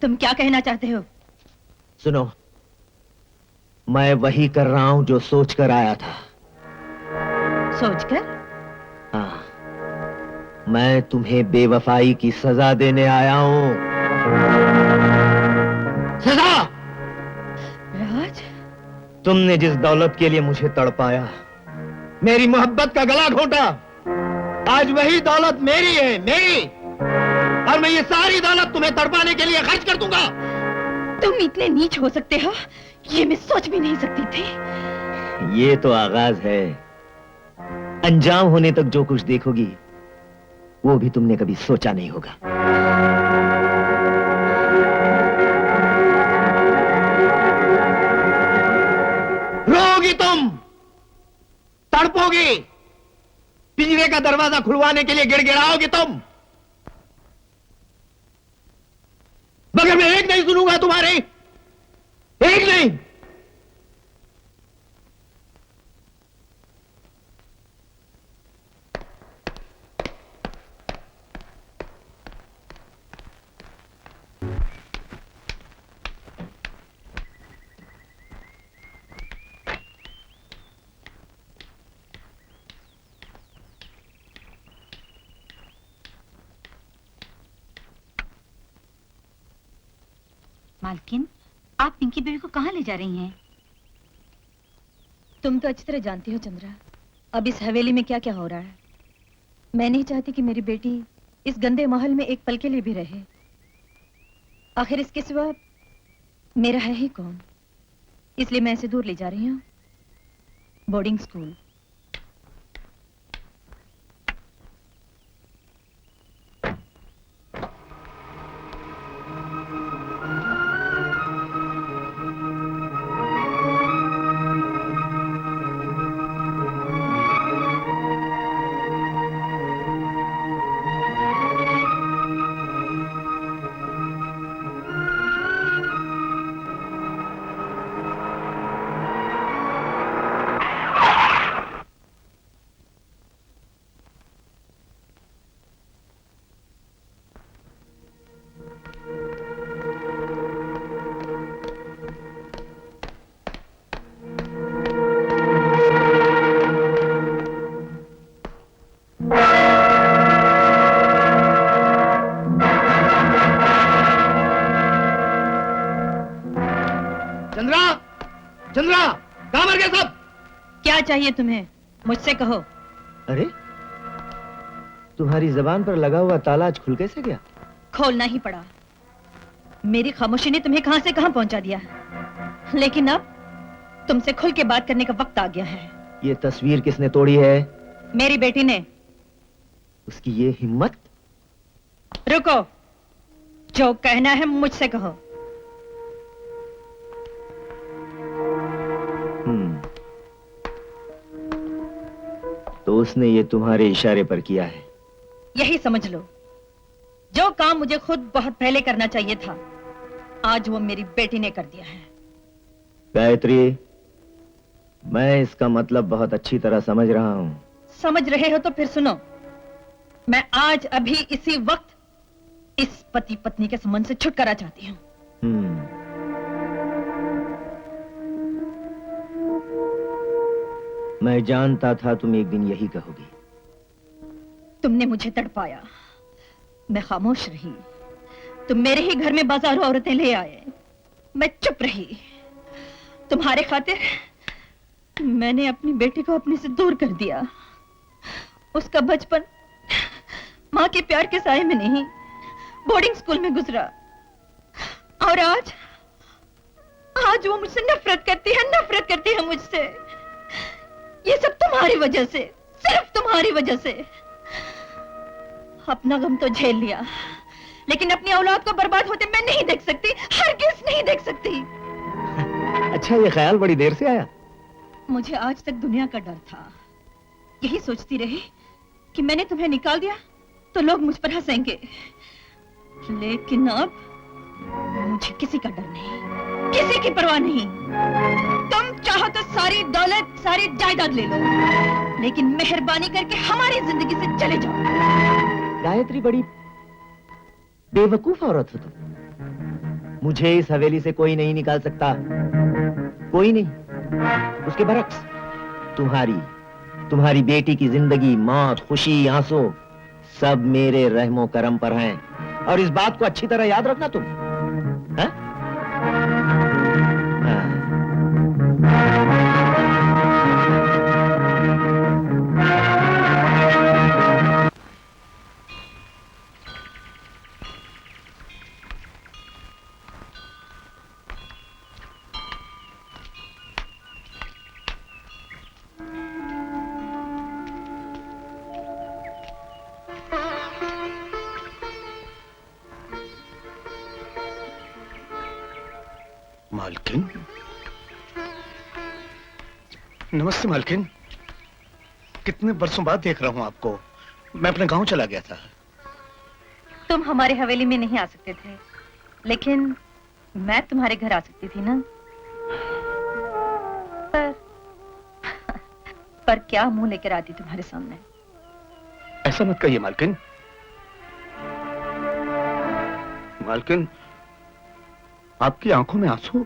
तुम क्या कहना चाहते हो? सुनो, मैं वही कर रहा हूं जो सोच कर आया था। सोचकर? हाँ, मैं तुम्हें बेवफाई की सजा देने आया हूं। सजा! राज, तुमने जिस दौलत के लिए मुझे तड़पाया, मेरी मोहब्बत का गला घोंटा, आज वही दौलत मेरी है, मेरी। और मैं ये सारी दौलत तुम्हें तड़पाने के लिए खर्च कर दूंगा। तुम इतने नीच हो सकते हो, ये मैं सोच भी नहीं सकती थी। ये तो आगाज है, अंजाम होने तक जो कुछ देखोगी वो भी तुमने कभी सोचा नहीं होगा। रोगी तुम, तड़पोगी, पिंजरे का दरवाजा खुलवाने के लिए गिड़गिड़ाओगी तुम, मगर मैं एक नहीं सुनूंगा तुम्हारे, एक नहीं। मालकिन, आप पिंकी बेबी को कहाँ ले जा रही हैं? तुम तो अच्छी तरह जानती हो चंद्रा, अब इस हवेली में क्या क्या हो रहा है। मैं नहीं चाहती कि मेरी बेटी इस गंदे महल में एक पल के लिए भी रहे। आखिर इसके सिवा मेरा है ही कौन, इसलिए मैं इसे दूर ले जा रही हूँ, बोर्डिंग स्कूल। चंद्रा, कहां मर गए सब? क्या चाहिए तुम्हें, मुझसे कहो। अरे, तुम्हारी जबान पर लगा हुआ ताला आज खुल कैसे गया? खोलना ही पड़ा। मेरी खामोशी ने तुम्हें कहां से कहां पहुंचा दिया, लेकिन अब तुमसे खुल के बात करने का वक्त आ गया है। ये तस्वीर किसने तोड़ी है? मेरी बेटी ने। उसकी ये हिम्मत, रुको, जो कहना है मुझसे कहो। तो उसने ये तुम्हारे इशारे पर किया है? यही समझ लो, जो काम मुझे खुद बहुत पहले करना चाहिए था, आज वो मेरी बेटी ने कर दिया है। गायत्री, मैं इसका मतलब बहुत अच्छी तरह समझ रहा हूं। समझ रहे हो तो फिर सुनो। मैं आज अभी इसी वक्त इस पति पत्नी के संबंध से छुटकारा चाहती हूँ। मैं जानता था तुम एक दिन यही कहोगी। तुमने मुझे तड़पाया, मैं खामोश रही। तुम मेरे ही घर में बाजारों औरतें ले आए, मैं चुप रही। तुम्हारे खातिर मैंने अपनी बेटी को अपने से दूर कर दिया। उसका बचपन माँ के प्यार के साए में नहीं, बोर्डिंग स्कूल में गुजरा। और आज वो मुझसे नफरत करती है मुझसे। ये सब तुम्हारी वजह से, सिर्फ तुम्हारी वजह से। अपना गम तो झेल लिया, लेकिन अपनी औलाद को बर्बाद होते मैं नहीं देख सकती, हरगिज़ नहीं देख सकती। अच्छा, ये ख्याल बड़ी देर से आया? मुझे आज तक दुनिया का डर था। यही सोचती रही कि मैंने तुम्हें निकाल दिया तो लोग मुझ पर हंसेंगे, लेकिन अब मुझे किसी का डर नहीं, किसी की परवाह नहीं। तुम चाहो तो सारी दौलत, सारी जायदाद ले लो, लेकिन मेहरबानी करके हमारी जिंदगी से चले जाओ। गायत्री, बड़ी बेवकूफ औरत हो तुम। मुझे इस हवेली से कोई नहीं निकाल सकता, कोई नहीं। उसके बरक्स तुम्हारी बेटी की जिंदगी, मौत, खुशी, आंसू सब मेरे रहमो करम पर हैं। और इस बात को अच्छी तरह याद रखना तुम। हाँ? मालकिन, नमस्ते मालकिन। कितने बरसों बाद देख रहा हूं आपको। मैं अपने गांव चला गया था। तुम हमारे हवेली में नहीं आ सकते थे, लेकिन मैं तुम्हारे घर आ सकती थी ना। पर क्या मुंह लेकर आती तुम्हारे सामने? ऐसा मत कहिए मालकिन। मालकिन, आपकी आंखों में आंसू।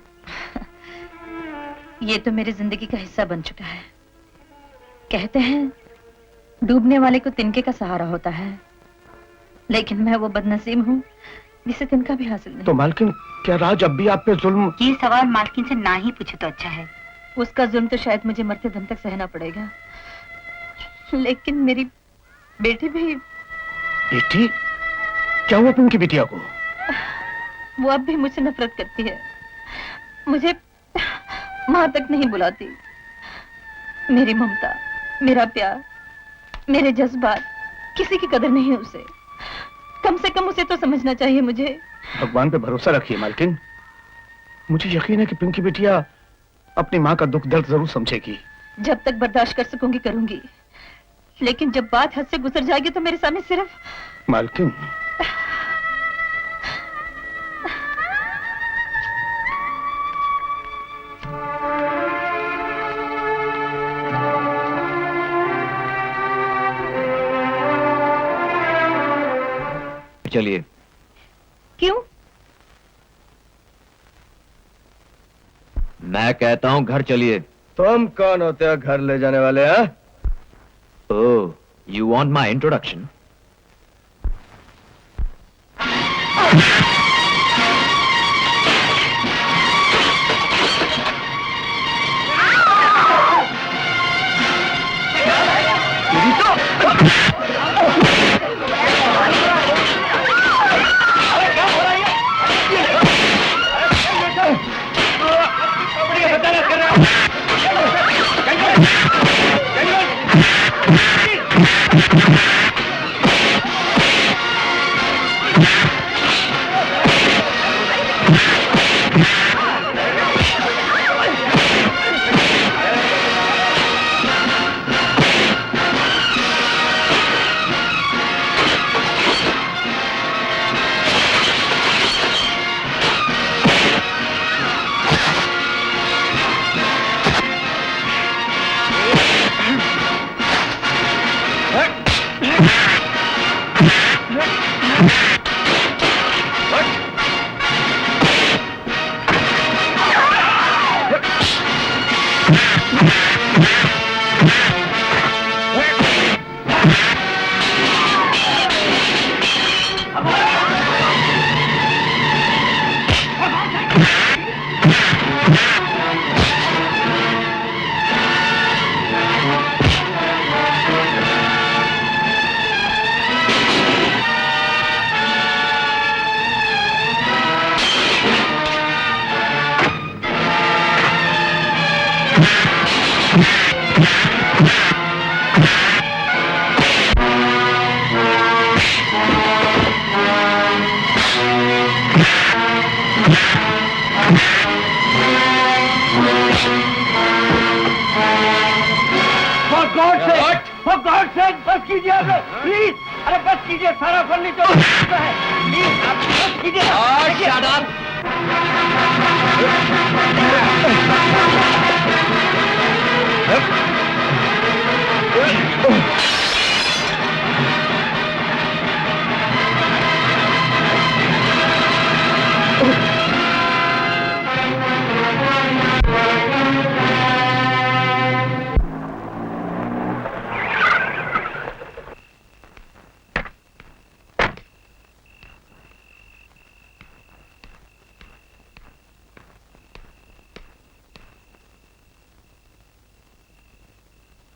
ये तो मेरी जिंदगी का हिस्सा बन चुका है। कहते हैं डूबने वाले को तिनके का सहारा होता है, लेकिन मैं वो बदनसीब हूँ जिसे तिनका भी हासिल नहीं। तो मालकिन, क्या राज अब भी आप पे जुल्म? ये सवाल मालकिन से ना ही पूछे तो अच्छा है। उसका जुल्म तो शायद मुझे मरते दम तक सहना पड़ेगा, लेकिन मेरी बेटी भी। बेटी? क्या हुआ उनकी बिटिया को? वो अब भी मुझसे नफरत करती है, मुझे माँ तक नहीं बुलाती। मेरी ममता, मेरा प्यार, मेरे जज्बात किसी की कदर नहीं है उसे। कम से कम उसे तो समझना चाहिए मुझे। भगवान पे भरोसा रखिए मालकिन। मुझे यकीन है कि पिंकी बिटिया अपनी माँ का दुख दर्द जरूर समझेगी। जब तक बर्दाश्त कर सकूंगी करूंगी, लेकिन जब बात हद से गुजर जाएगी तो मेरे सामने सिर्फ। मालकिन, चलिए। क्यों? मैं कहता हूं घर चलिए। तुम कौन होते हो घर ले जाने वाले? ओह, यू वांट माय इंट्रोडक्शन? बस कीजिए आप लोग, प्लीज। अरे बस कीजिए, सारा फर्नीचर है। प्लीज आप बस कीजिए।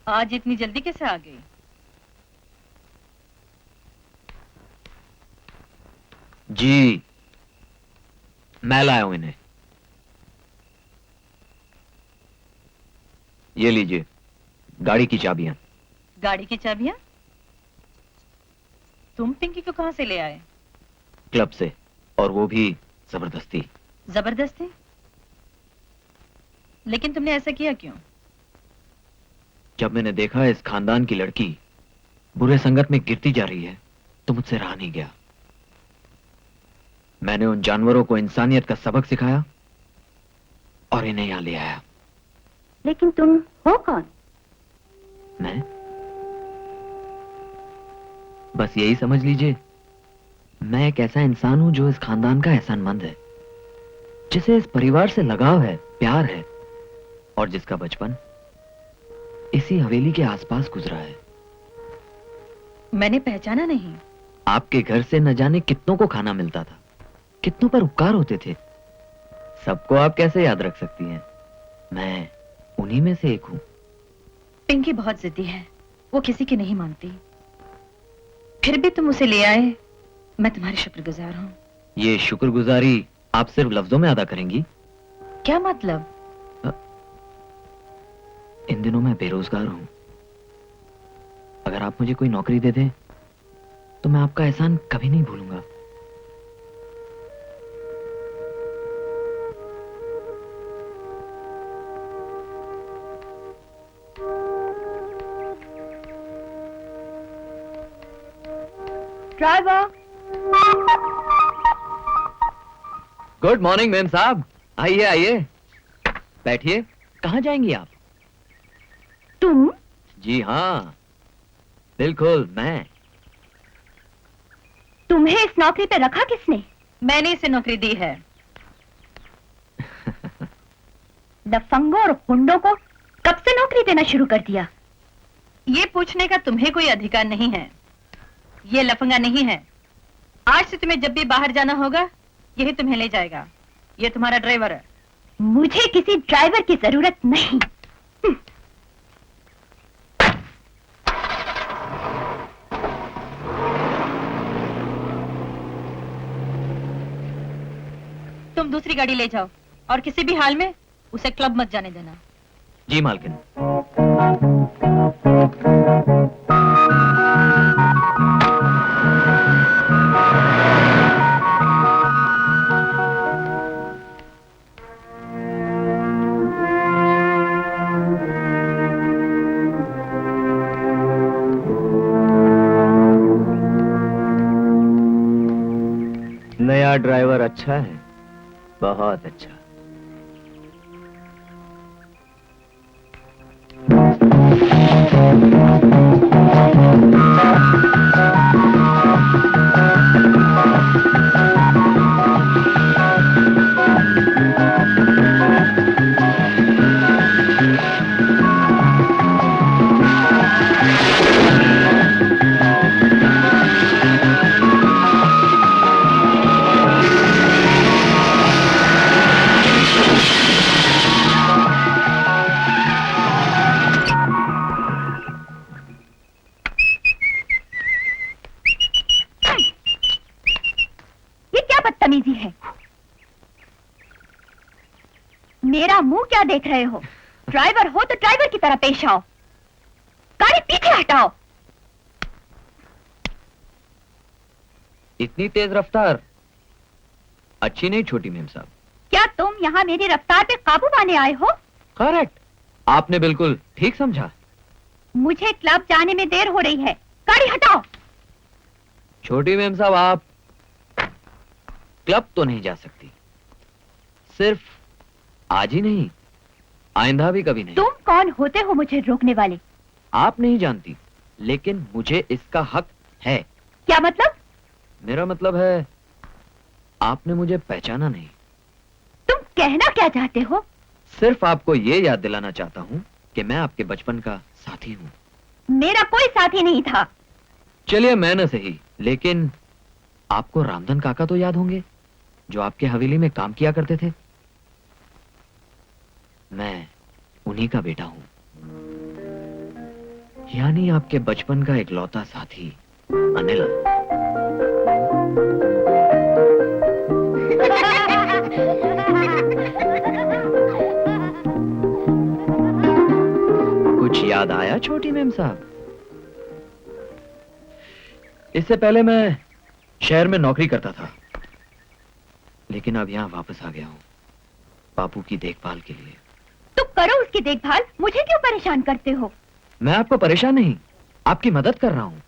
आज इतनी जल्दी कैसे आ गई? जी, मैं लाया हूं इन्हें। ये लीजिए गाड़ी की चाबियां। गाड़ी की चाबियां? तुम पिंकी को कहां से ले आए? क्लब से, और वो भी जबरदस्ती। जबरदस्ती? लेकिन तुमने ऐसा किया क्यों? जब मैंने देखा इस खानदान की लड़की बुरे संगत में गिरती जा रही है तो मुझसे रहा नहीं गया। मैंने उन जानवरों को इंसानियत का सबक सिखाया और इन्हें यहां ले आया। लेकिन तुम हो कौन? मैं बस यही समझ लीजिए, मैं एक ऐसा इंसान हूं जो इस खानदान का एहसानमंद है, जिसे इस परिवार से लगाव है, प्यार है, और जिसका बचपन इसी हवेली के आसपास गुजरा है। मैंने पहचाना नहीं। आपके घर से न जाने कितनों को खाना मिलता था, कितनों पर उपकार होते थे। सबको आप कैसे याद रख सकती हैं? मैं उन्हीं में से एक हूं। पिंकी बहुत जिद्दी है, वो किसी की नहीं मानती। फिर भी तुम उसे ले आए, मैं तुम्हारी शुक्रगुजार हूं। ये शुक्रगुजारी आप सिर्फ लफ्जों में अदा करेंगी? क्या मतलब? इन दिनों मैं बेरोजगार हूं। अगर आप मुझे कोई नौकरी दे दें तो मैं आपका एहसान कभी नहीं भूलूंगा। ड्राइवर। गुड मॉर्निंग मैम साहब, आइए आइए, बैठिए। कहाँ जाएंगी आप? तुम? जी हाँ, बिल्कुल मैं। तुम्हें इस नौकरी पे रखा किसने? मैंने इसे नौकरी दी है। दफंगों और गुंडों को कब से नौकरी देना शुरू कर दिया? ये पूछने का तुम्हें कोई अधिकार नहीं है। ये लफंगा नहीं है। आज से तुम्हें जब भी बाहर जाना होगा यही तुम्हें ले जाएगा। ये तुम्हारा ड्राइवर है। मुझे किसी ड्राइवर की जरूरत नहीं। तुम दूसरी गाड़ी ले जाओ और किसी भी हाल में उसे क्लब मत जाने देना। जी मालकिन। नया ड्राइवर अच्छा है, बहुत अच्छा। बदतमीजी है। मेरा मुंह क्या देख रहे हो? ड्राइवर हो तो ड्राइवर की तरह पेश आओ। गाड़ी पीछे हटाओ। इतनी तेज रफ्तार अच्छी नहीं छोटी मेम साहब। क्या तुम यहाँ मेरी रफ्तार पे काबू पाने आए हो? करेक्ट, आपने बिल्कुल ठीक समझा। मुझे क्लब जाने में देर हो रही है, गाड़ी हटाओ। छोटी मेम साहब, आप क्लब तो नहीं जा सकती, सिर्फ आज ही नहीं, आइंदा भी कभी नहीं। तुम कौन होते हो मुझे रोकने वाले? आप नहीं जानती, लेकिन मुझे इसका हक है। क्या मतलब? मेरा मतलब है आपने मुझे पहचाना नहीं। तुम कहना क्या चाहते हो? सिर्फ आपको ये याद दिलाना चाहता हूँ कि मैं आपके बचपन का साथी हूँ। मेरा कोई साथी नहीं था। चलिए मैं न सही, लेकिन आपको रामधन काका तो याद होंगे, जो आपके हवेली में काम किया करते थे। मैं उन्हीं का बेटा हूँ, यानी आपके बचपन का इकलौता साथी अनिल। कुछ याद आया छोटी मेम साहब? इससे पहले मैं शहर में नौकरी करता था, लेकिन अब यहाँ वापस आ गया हूँ बापू की देखभाल के लिए। तुम करो उसकी देखभाल, मुझे क्यों परेशान करते हो? मैं आपको परेशान नहीं, आपकी मदद कर रहा हूँ।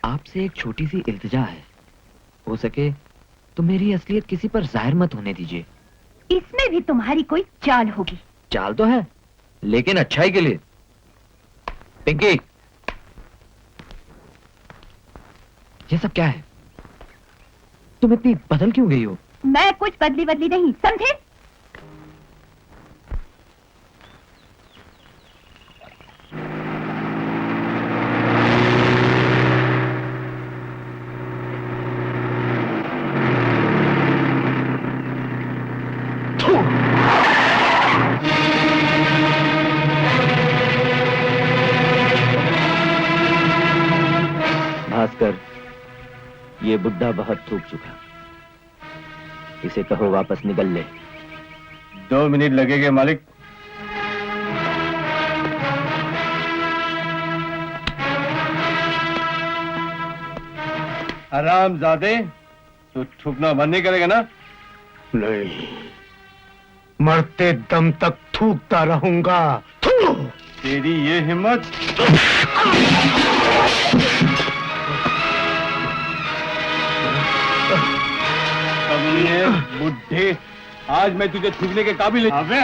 आपसे एक छोटी सी इल्तिजा है, हो सके तो मेरी असलियत किसी पर जाहिर मत होने दीजिए। इसमें भी तुम्हारी कोई चाल होगी। चाल तो है, लेकिन अच्छाई के लिए। पिंकी, ये सब क्या है? तुम इतनी बदल क्यों गई हो? मैं कुछ बदली बदली नहीं, समझे? भास्कर, ये बुड्ढा बहुत थूक चुका, इसे कहो वापस निकल ले। 2 मिनट लगेंगे मालिक। हरामजादे, तू थूकना बंद नहीं करेगा ना? नहीं, मरते दम तक थूकता रहूंगा। तेरी ये हिम्मत! कमीने, बुड्ढे, आज मैं तुझे थूकने के काबिल नहीं। अबे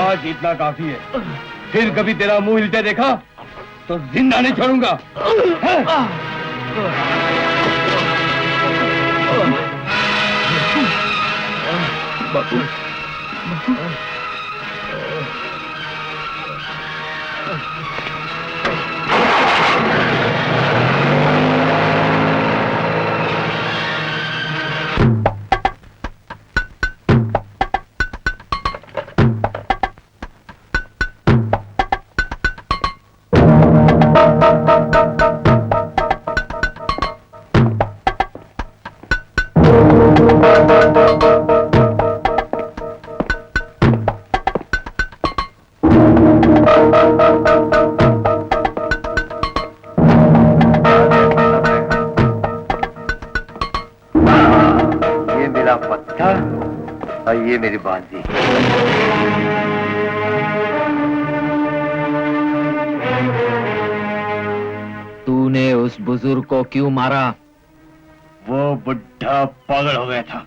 आज इतना काफी है, फिर कभी तेरा मुंह हिलते देखा तो जिंदा नहीं छोड़ूंगा। बापू, ये मेरा पत्थर और ये मेरी बांधी। तूने उस बुजुर्ग को क्यों मारा? वो बुढ़ा पागल हो गया था।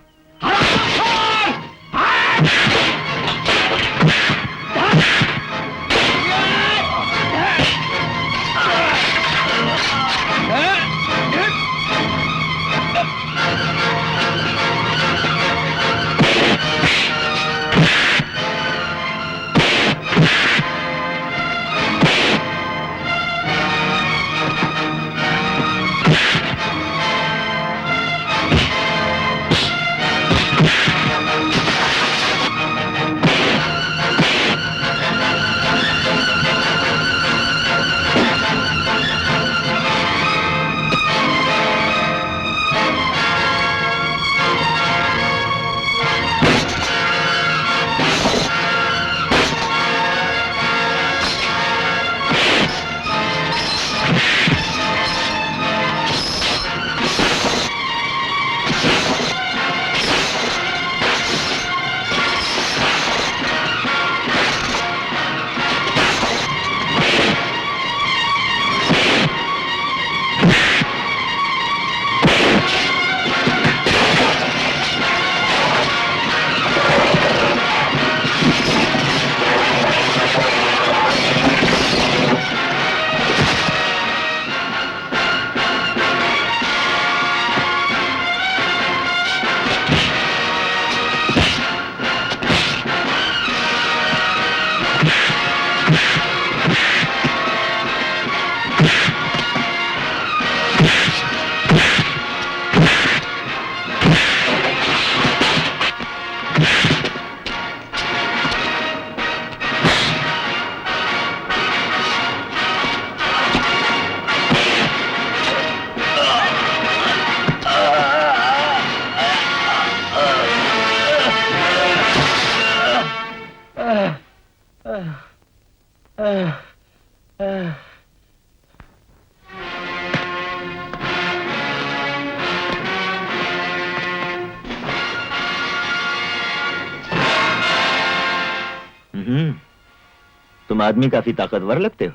तुम आदमी काफी ताकतवर लगते हो।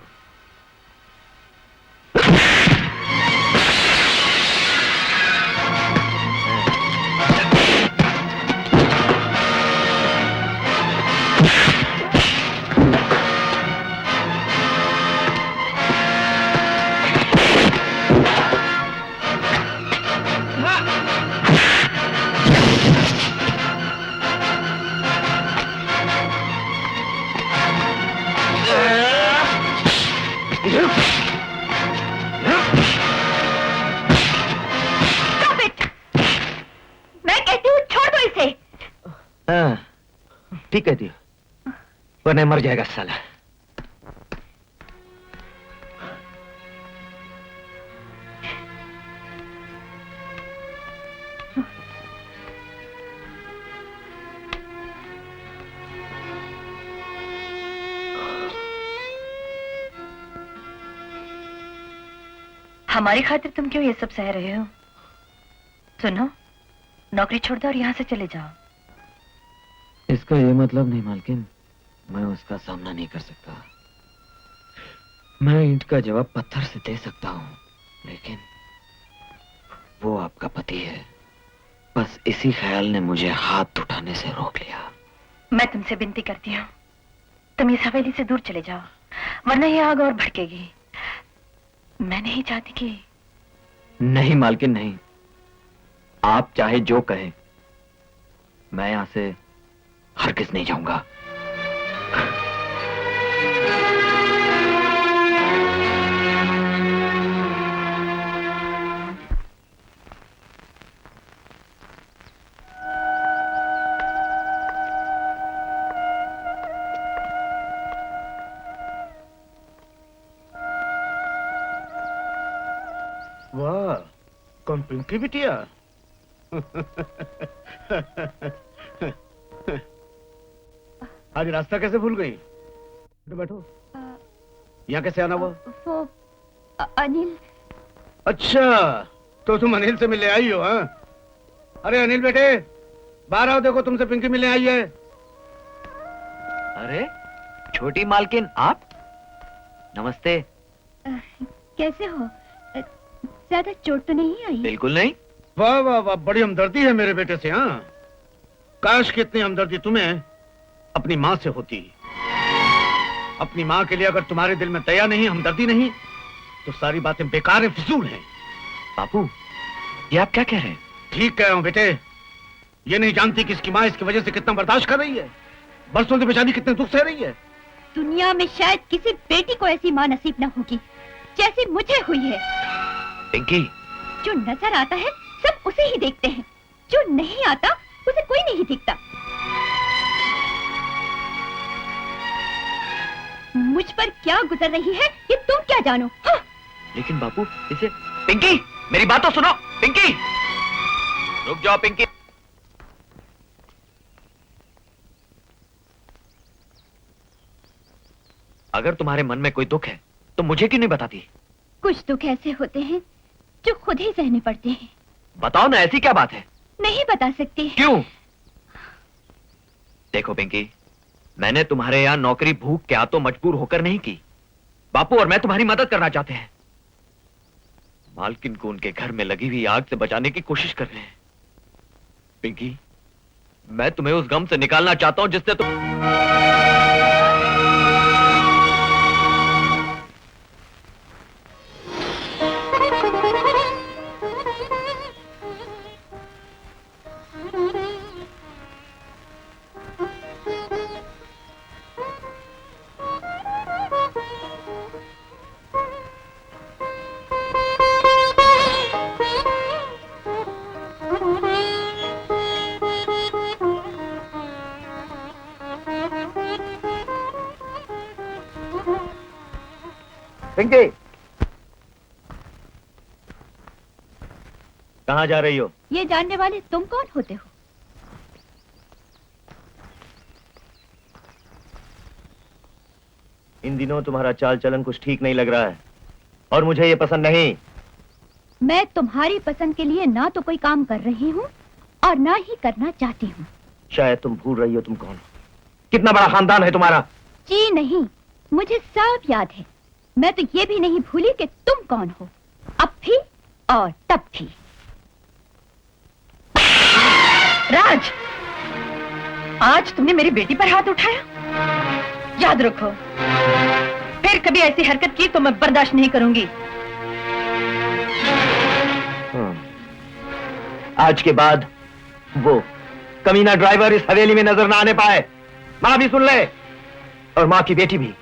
ठीक कहती हो, वरना मर जाएगा साला। हमारी खातिर तुम क्यों ये सब सह रहे हो? सुनो, नौकरी छोड़ दो और यहाँ से चले जाओ। इसका ये मतलब नहीं मालकिन, मैं उसका सामना नहीं कर सकता। मैं ईंट का जवाब पत्थर से दे सकता हूँ, लेकिन वो आपका पति है। बस इसी ख्याल ने मुझे हाथ उठाने से रोक लिया। मैं तुमसे विनती करती हूँ, तुम इस हवेली से दूर चले जाओ, वरना ये आग और भड़केगी। मैं नहीं चाहती कि... नहीं मालकिन नहीं, आप चाहे जो कहे, मैं यहां से हरगिज़ नहीं जाऊंगा। वाह, कौन पिंकी बिटिया? आज रास्ता कैसे भूल गई? बैठो। यहाँ कैसे आना हुआ? वो अनिल। अच्छा, तो तुम अनिल से मिलने आई हो? हाँ? अरे अनिल बेटे, बाहर आओ, देखो तुमसे पिंकी मिलने आई है। अरे छोटी मालकिन, आप? नमस्ते। कैसे हो? ज्यादा चोट तो नहीं आई? बिल्कुल नहीं। वाह वाह वाह, बड़ी हमदर्दी है मेरे बेटे से। हाँ, काश कि इतनी हमदर्दी तुम्हें अपनी माँ से होती। अपनी माँ के लिए अगर तुम्हारे दिल में दया नहीं, हमदर्दी नहीं, तो सारी बातें बेकार हैं, फिजूल हैं। बापू, ये आप क्या कह रहे हैं? ठीक कह रहा हूँ बेटे। ये नहीं जानती कि इसकी माँ इसकी वजह से कितना बर्दाश्त कर रही है, बरसों से बेचारी कितने दुख सह रही है। दुनिया में शायद किसी बेटी को ऐसी माँ नसीब न होगी जैसी मुझे हुई है। पिंकी, जो नजर आता है सब उसे ही देखते हैं, जो नहीं आता उसे कोई नहीं दिखता। मुझ पर क्या गुजर रही है ये तुम क्या जानो? हाँ? लेकिन बापू, इसे... पिंकी, मेरी बात तो सुनो। पिंकी, रुक जाओ पिंकी। अगर तुम्हारे मन में कोई दुख है तो मुझे क्यों नहीं बताती? कुछ दुख ऐसे होते हैं जो खुद ही सहने पड़ते हैं। बताओ ना, ऐसी क्या बात है? नहीं बता सकती। क्यों? देखो पिंकी, मैंने तुम्हारे यहाँ नौकरी भूख क्या तो मजबूर होकर नहीं की। बापू और मैं तुम्हारी मदद करना चाहते हैं। मालकिन को उनके घर में लगी हुई आग से बचाने की कोशिश कर रहे हैं। पिंकी, मैं तुम्हें उस गम से निकालना चाहता हूं जिससे तुम... पिंकी, कहाँ जा रही हो? ये जानने वाले तुम कौन होते हो? इन दिनों तुम्हारा चाल चलन कुछ ठीक नहीं लग रहा है और मुझे ये पसंद नहीं। मैं तुम्हारी पसंद के लिए ना तो कोई काम कर रही हूँ और ना ही करना चाहती हूँ। शायद तुम भूल रही हो तुम कौन हो। कितना बड़ा खानदान है तुम्हारा। जी नहीं, मुझे सब याद है। मैं तो ये भी नहीं भूली कि तुम कौन हो, अब भी और तब भी। राज, आज तुमने मेरी बेटी पर हाथ उठाया। याद रखो, फिर कभी ऐसी हरकत की तो मैं बर्दाश्त नहीं करूंगी। आज के बाद वो कमीना ड्राइवर इस हवेली में नजर ना आने पाए। माँ भी सुन ले और माँ की बेटी भी।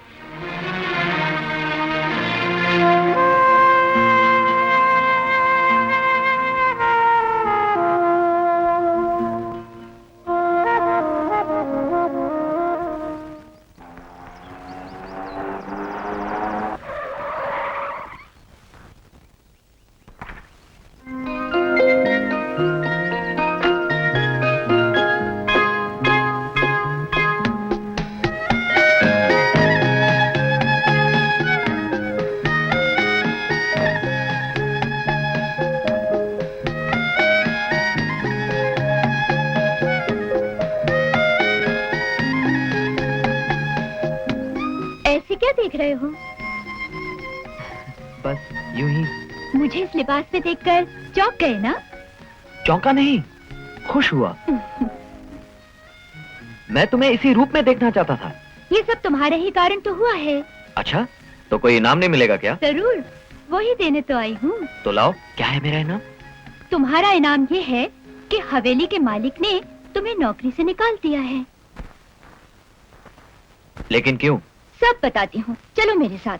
देख रहे हो? बस यूं ही। मुझे इस लिबास में देखकर चौंक गए ना? चौंका नहीं, खुश हुआ। मैं तुम्हें इसी रूप में देखना चाहता था। ये सब तुम्हारे ही कारण तो हुआ है। अच्छा, तो कोई इनाम नहीं मिलेगा क्या? जरूर, वही देने तो आई हूँ। तो लाओ, क्या है मेरा इनाम? तुम्हारा इनाम ये है कि हवेली के मालिक ने तुम्हें नौकरी से निकाल दिया है। लेकिन क्यों? सब बताती हूँ, चलो मेरे साथ।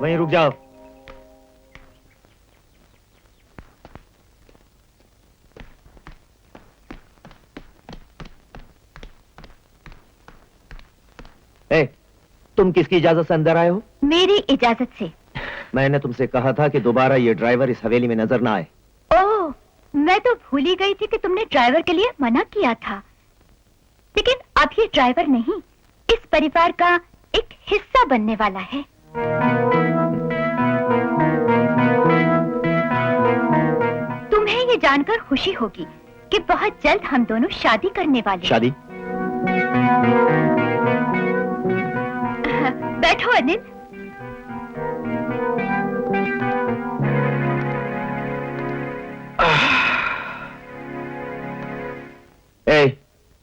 वहीं रुक जाओ। तुम किसकी इजाजत से अंदर आए हो? मेरी इजाजत से। मैंने तुमसे कहा था कि दोबारा ये ड्राइवर इस हवेली में नजर ना आए। ओह, मैं तो भूल ही गई थी कि तुमने ड्राइवर के लिए मना किया था। लेकिन अब ये ड्राइवर नहीं, इस परिवार का एक हिस्सा बनने वाला है। तुम्हें ये जानकर खुशी होगी कि बहुत जल्द हम दोनों शादी करने वाले। शादी? बैठो अनिल।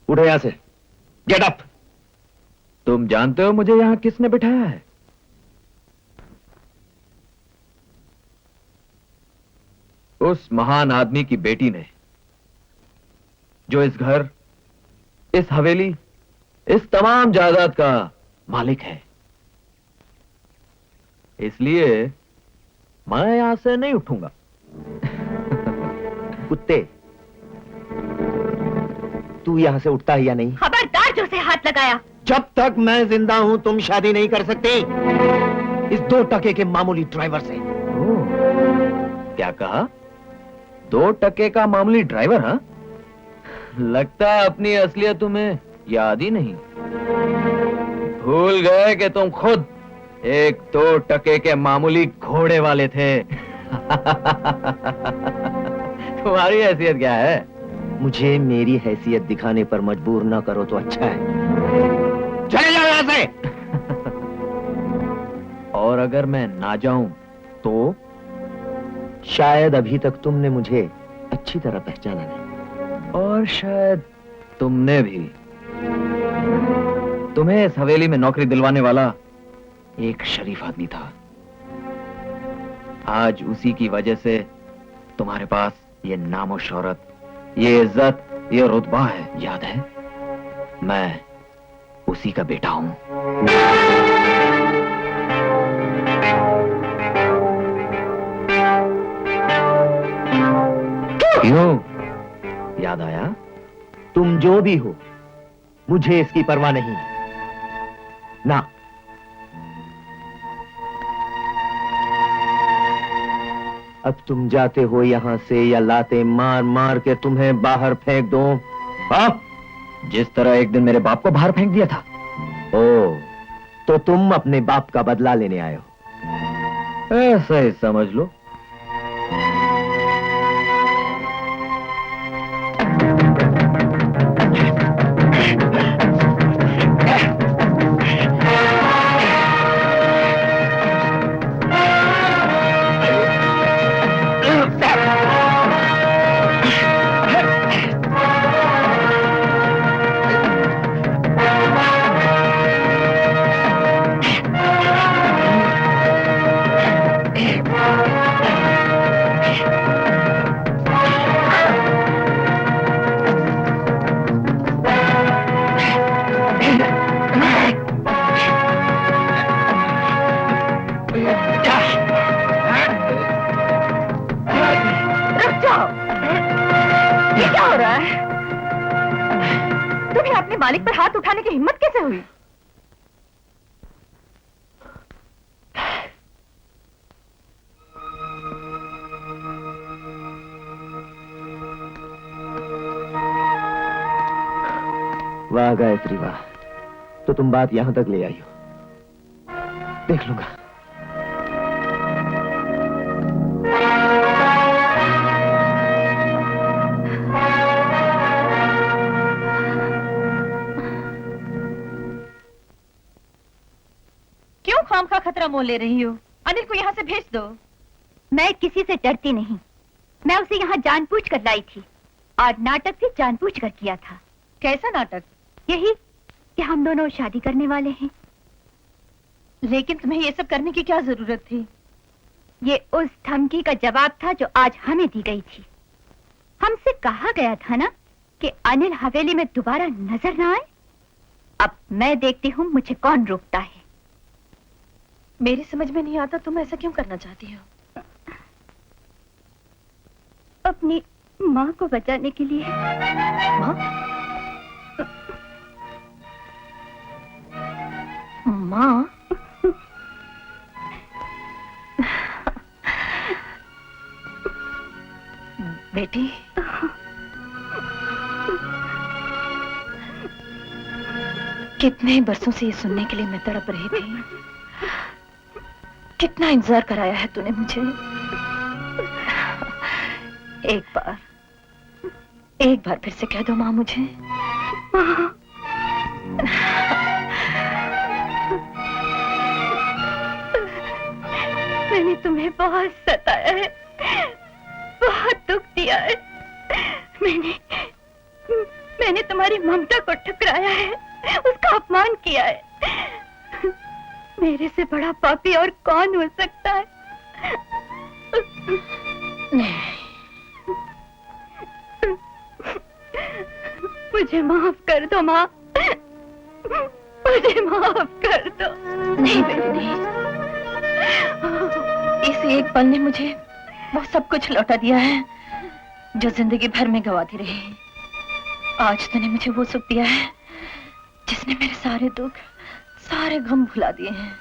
उठो यहां से। Get up. तुम जानते हो मुझे यहां किसने बिठाया है? उस महान आदमी की बेटी ने, जो इस घर, इस हवेली, इस तमाम जायदाद का मालिक है। इसलिए मैं यहां से नहीं उठूंगा। कुत्ते, तू यहां से उठता है या नहीं? खबरदार जो से हाथ लगाया। जब तक मैं जिंदा हूं तुम शादी नहीं कर सकते इस 2 टके के मामूली ड्राइवर से। क्या कहा? 2 टके का मामूली ड्राइवर? हाँ, लगता है अपनी असलियत तुम्हें याद ही नहीं। भूल गए कि तुम खुद एक 2 टके के मामूली घोड़े वाले थे। तुम्हारी हैसियत क्या है? मुझे मेरी हैसियत दिखाने पर मजबूर ना करो तो अच्छा है। चले जाओ यहां से। और अगर मैं ना जाऊं तो? शायद अभी तक तुमने मुझे अच्छी तरह पहचाना नहीं। और शायद तुमने भी। तुम्हें इस हवेली में नौकरी दिलवाने वाला एक शरीफ आदमी था। आज उसी की वजह से तुम्हारे पास ये नाम और शोहरत, ये इज्जत, ये रुतबा है। याद है, मैं उसी का बेटा हूं। तुम जो भी हो, मुझे इसकी परवाह नहीं ना। अब तुम जाते हो यहां से या लाते मार मार के तुम्हें बाहर फेंक दो? बाप, जिस तरह एक दिन मेरे बाप को बाहर फेंक दिया था। ओ, तो तुम अपने बाप का बदला लेने आए हो? ऐसा ही समझ लो। मालिक पर हाथ उठाने की हिम्मत कैसे हुई? वाह गायत्री वाह, तो तुम बात यहां तक ले आई हो। देख लूंगा। क्यों खामखा खतरा मोल ले रही हो? अनिल को यहाँ से भेज दो। मैं किसी से डरती नहीं। मैं उसे यहाँ जानबूझकर लाई थी और नाटक भी जानबूझकर किया था। कैसा नाटक? यही कि हम दोनों शादी करने वाले हैं। लेकिन तुम्हें ये सब करने की क्या जरूरत थी? ये उस धमकी का जवाब था जो आज हमें दी गई थी। हमसे कहा गया था ना कि अनिल हवेली में दोबारा नजर ना आए। अब मैं देखती हूँ मुझे कौन रोकता है। मेरी समझ में नहीं आता तुम ऐसा क्यों करना चाहती हो? अपनी माँ को बचाने के लिए। माँ? माँ? बेटी, कितने बरसों से ये सुनने के लिए मैं तड़प रही थी। कितना इंतजार कराया है तूने मुझे। एक बार फिर से कह दो माँ मुझे। मैंने तुम्हें बहुत सताया है, बहुत दुख दिया है। मैंने तुम्हारी ममता को ठुकराया है, उसका अपमान किया है। मेरे से बड़ा पापी और कौन हो सकता है? मुझे माफ कर दो माँ, मुझे माफ कर दो। नहीं बेटी नहीं, इस एक पल ने मुझे वो सब कुछ लौटा दिया है जो जिंदगी भर में गवाती रही। आज तूने मुझे वो सुख दिया है जिसने मेरे सारे दुख, सारे गम भुला दिए हैं।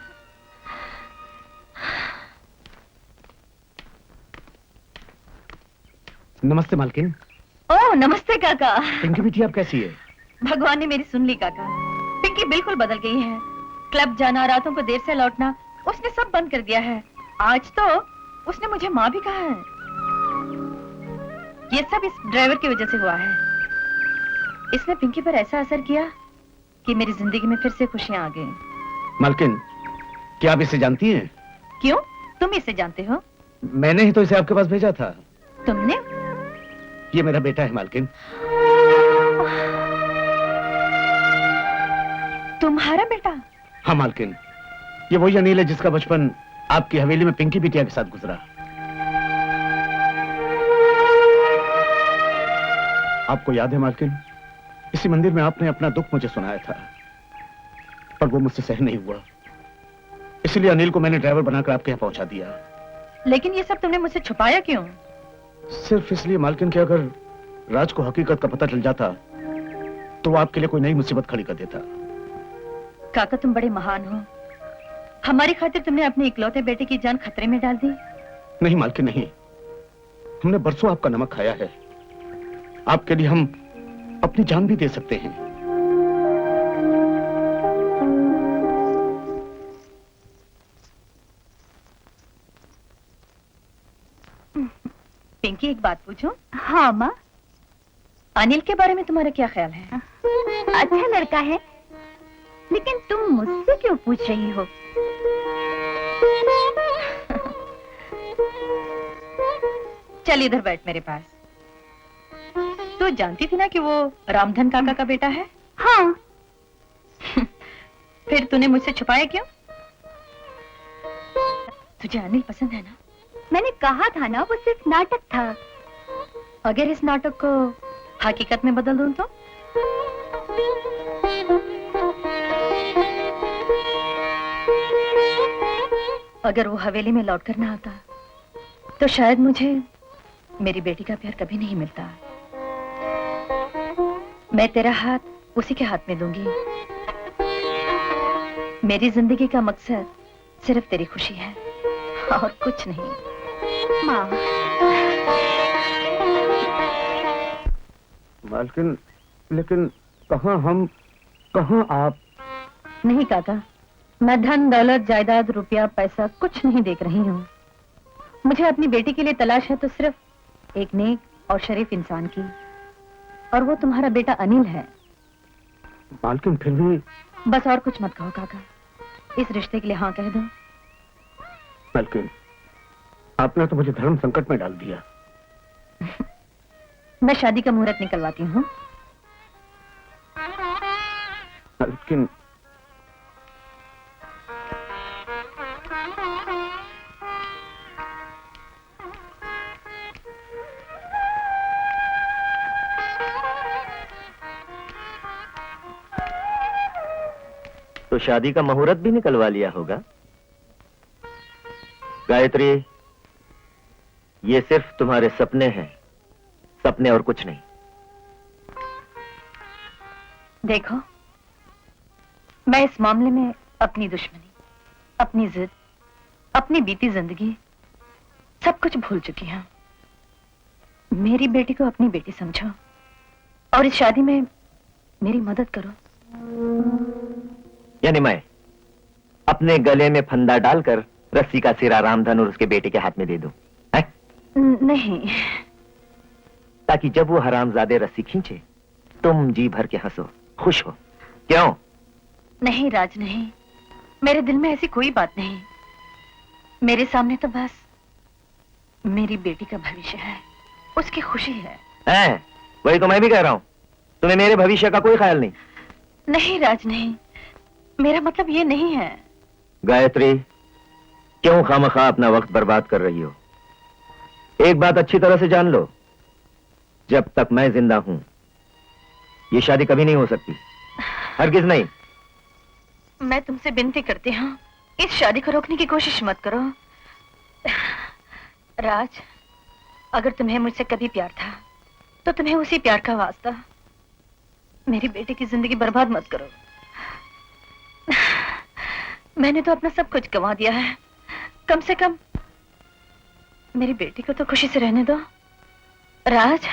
नमस्ते मालकिन। ओह नमस्ते काका। पिंकी बेटी आप कैसी है? भगवान ने मेरी सुन ली काका। पिंकी बिल्कुल बदल गई है। क्लब जाना, रातों को देर से लौटना, उसने सब बंद कर दिया है। आज तो उसने मुझे माँ भी कहा है। ये सब इस ड्राइवर की वजह से हुआ है। इसने पिंकी पर ऐसा असर किया कि मेरी जिंदगी में फिर से खुशियां आ गई। मालकिन, क्या आप इसे जानती हैं? क्यों? तुम इसे जानते हो? मैंने ही तो इसे आपके पास भेजा था। तुमने? ये मेरा बेटा है मालकिन। तुम्हारा बेटा? हाँ मालकिन, ये वही अनिल है जिसका बचपन आपकी हवेली में पिंकी बिटिया के साथ गुजरा। आपको याद है मालकिन, इसी मंदिर में आपने अपना दुख मुझे सुनाया था, पर वो मुझसे सहन नहीं हुआ। इसलिए अनिल को मैंने ड्राइवर बनाकर आपके यहाँ पहुंचा दिया। लेकिन ये सब तुमने मुझसे छुपाया क्यों? सिर्फ इसलिए मालकिन कि अगर राज को हकीकत का पता चल जाता तो वो आपके लिए कोई नई मुसीबत खड़ी कर देता। काका तुम बड़े महान हो। हमारी खातिर तुमने अपने इकलौते बेटे की जान खतरे में डाल दी। नहीं मालकिन नहीं, हमने बरसों आपका नमक खाया है। आपके लिए हम अपनी जान भी दे सकते हैं। पिंकी एक बात पूछूं? हाँ माँ। अनिल के बारे में तुम्हारा क्या ख्याल है? अच्छा लड़का है, लेकिन तुम मुझसे क्यों पूछ रही हो? चल इधर बैठ मेरे पास। तू जानती थी ना कि वो रामधन काका का बेटा है? हाँ। फिर तूने मुझसे छुपाया क्यों? तुझे अनिल पसंद है ना? मैंने कहा था ना वो सिर्फ नाटक था। अगर इस नाटक को हकीकत में बदल दूं तो? अगर वो हवेली में लौट कर ना आता तो शायद मुझे मेरी बेटी का प्यार कभी नहीं मिलता। मैं तेरा हाथ उसी के हाथ में दूंगी। मेरी जिंदगी का मकसद सिर्फ तेरी खुशी है और कुछ नहीं। माँ। मालकिन, लेकिन कहाँ हम, कहाँ आप? नहीं काका, मैं धन दौलत जायदाद रुपया पैसा कुछ नहीं देख रही हूँ। मुझे अपनी बेटी के लिए तलाश है तो सिर्फ एक नेक और शरीफ इंसान की, और वो तुम्हारा बेटा अनिल है। मालकिन फिर भी। बस और कुछ मत कहो काका, इस रिश्ते के लिए हाँ कह दो। मालकिन, आपने तो मुझे धर्म संकट में डाल दिया। मैं शादी का मुहूर्त निकलवाती हूँ। मालकिन, तो शादी का मुहूर्त भी निकलवा लिया होगा। गायत्री, ये सिर्फ तुम्हारे सपने हैं, सपने और कुछ नहीं। देखो, मैं इस मामले में अपनी दुश्मनी, अपनी जिद, अपनी बीती जिंदगी सब कुछ भूल चुकी हूं। मेरी बेटी को अपनी बेटी समझो और इस शादी में मेरी मदद करो। यानी मैं अपने गले में फंदा डालकर रस्सी का सिरा रामधन और उसके बेटे के हाथ में दे दूं? नहीं, ताकि जब वो हरामजादे रस्सी खींचे तुम जी भर के हंसो, खुश हो। क्यों? नहीं राज, नहीं, मेरे दिल में ऐसी कोई बात नहीं। मेरे सामने तो बस मेरी बेटी का भविष्य है, उसकी खुशी है। वही तो मैं भी कह रहा हूं, तुम्हें मेरे भविष्य का कोई ख्याल नहीं। नहीं राज, नहीं, मेरा मतलब ये नहीं है। गायत्री, क्यों खामखा अपना वक्त बर्बाद कर रही हो? एक बात अच्छी तरह से जान लो, जब तक मैं जिंदा हूं ये शादी कभी नहीं हो सकती, हरगिज नहीं। मैं तुमसे विनती करती हूँ, इस शादी को रोकने की कोशिश मत करो। राज, अगर तुम्हें मुझसे कभी प्यार था तो तुम्हें उसी प्यार का वास्ता। मेरी बेटी की जिंदगी बर्बाद मत करो। मैंने तो अपना सब कुछ गंवा दिया है, कम से कम मेरी बेटी को तो खुशी से रहने दो। राज,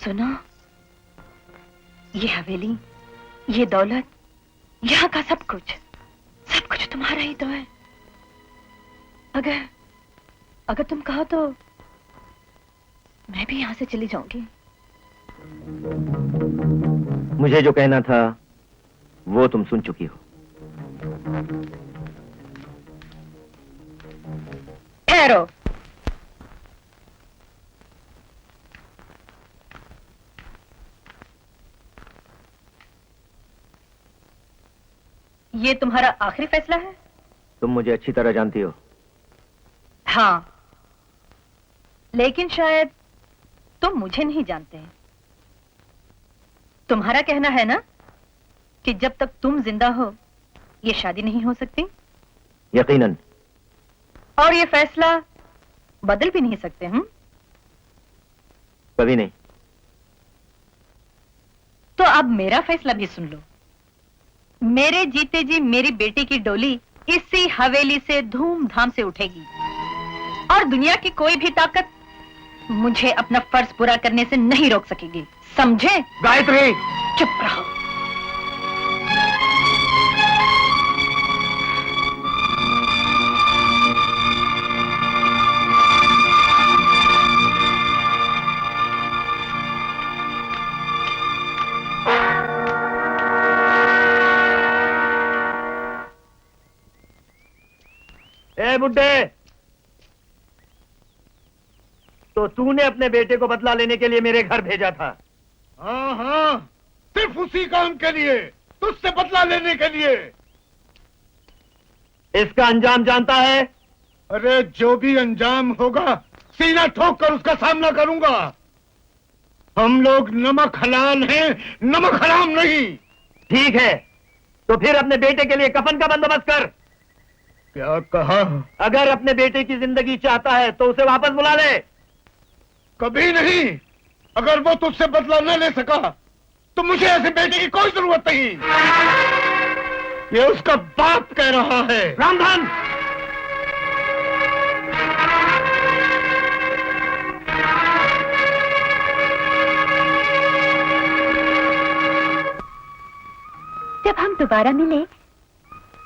सुनो, ये हवेली, ये दौलत, यहाँ का सब कुछ तुम्हारा ही तो है। अगर तुम कहो तो मैं भी यहाँ से चली जाऊंगी। मुझे जो कहना था वो तुम सुन चुकी हो। ठहरो। ये तुम्हारा आखिरी फैसला है? तुम मुझे अच्छी तरह जानती हो। हाँ, लेकिन शायद तुम मुझे नहीं जानते। तुम्हारा कहना है ना कि जब तक तुम जिंदा हो ये शादी नहीं हो सकती? यकीनन। और ये फैसला बदल भी नहीं सकते? कभी नहीं। तो अब मेरा फैसला भी सुन लो। मेरे जीते जी मेरी बेटी की डोली इसी हवेली से धूमधाम से उठेगी और दुनिया की कोई भी ताकत मुझे अपना फर्ज पूरा करने से नहीं रोक सकेगी, समझे? गायत्री, चुप रहो। ए बुड्ढे, तो तूने अपने बेटे को बदला लेने के लिए मेरे घर भेजा था? हाँ हाँ, सिर्फ उसी काम के लिए, तुझसे बदला लेने के लिए। इसका अंजाम जानता है? अरे जो भी अंजाम होगा सीना ठोक कर उसका सामना करूंगा। हम लोग नमक हलाल हैं, नमक हराम नहीं। ठीक है, तो फिर अपने बेटे के लिए कफन का बंदोबस्त कर। क्या कहा? अगर अपने बेटे की जिंदगी चाहता है तो उसे वापस बुला ले। कभी नहीं। अगर वो तुझसे बदला न ले सका तो मुझे ऐसे बेटे की कोई जरूरत नहीं। ये उसका बाप कह रहा है। रामधन, जब हम दोबारा मिले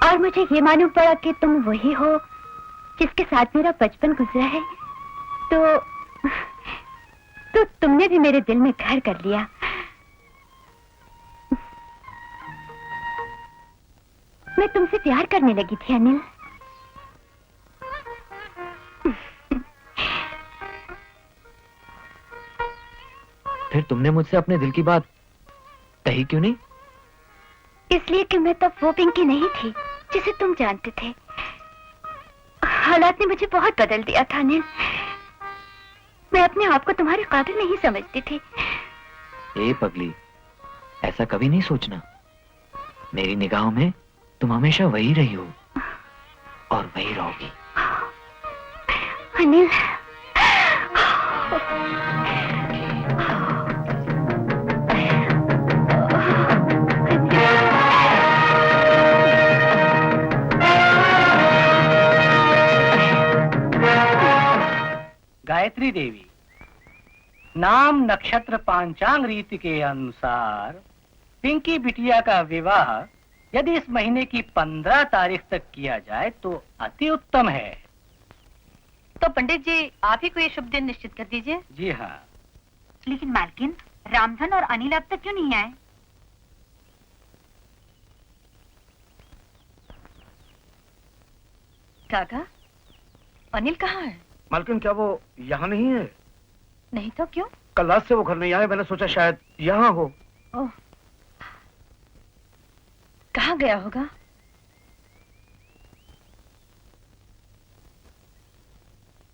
और मुझे ये मालूम पड़ा कि तुम वही हो जिसके साथ मेरा बचपन गुजरा है, तो तुमने भी मेरे दिल में घर कर लिया। मैं तुमसे प्यार करने लगी थी अनिल। फिर तुमने मुझसे अपने दिल की बात कही क्यों नहीं? इसलिए कि मैं तब वो पिंकी नहीं थी जिसे तुम जानते थे। हालात ने मुझे बहुत बदल दिया था अनिल। मैं अपने आप को तुम्हारे काबिल नहीं समझती थी। ए पगली, ऐसा कभी नहीं सोचना। मेरी निगाहों में तुम हमेशा वही रही हो और वही रहोगी। अनिल, गायत्री देवी, नाम नक्षत्र पांचांग रीति के अनुसार पिंकी बिटिया का विवाह यदि इस महीने की 15 तारीख तक किया जाए तो अति उत्तम है। तो पंडित जी, आप ही को ये शुभ दिन निश्चित कर दीजिए। जी हाँ। लेकिन मालकिन, रामधन और अनिल अब तक क्यों नहीं आए? काका, अनिल कहाँ है? मालकिन, क्या वो यहाँ नहीं है? नहीं तो क्यों? कल रात से वो घर नहीं आए, मैंने सोचा शायद यहाँ हो। ओह, कहाँ गया होगा?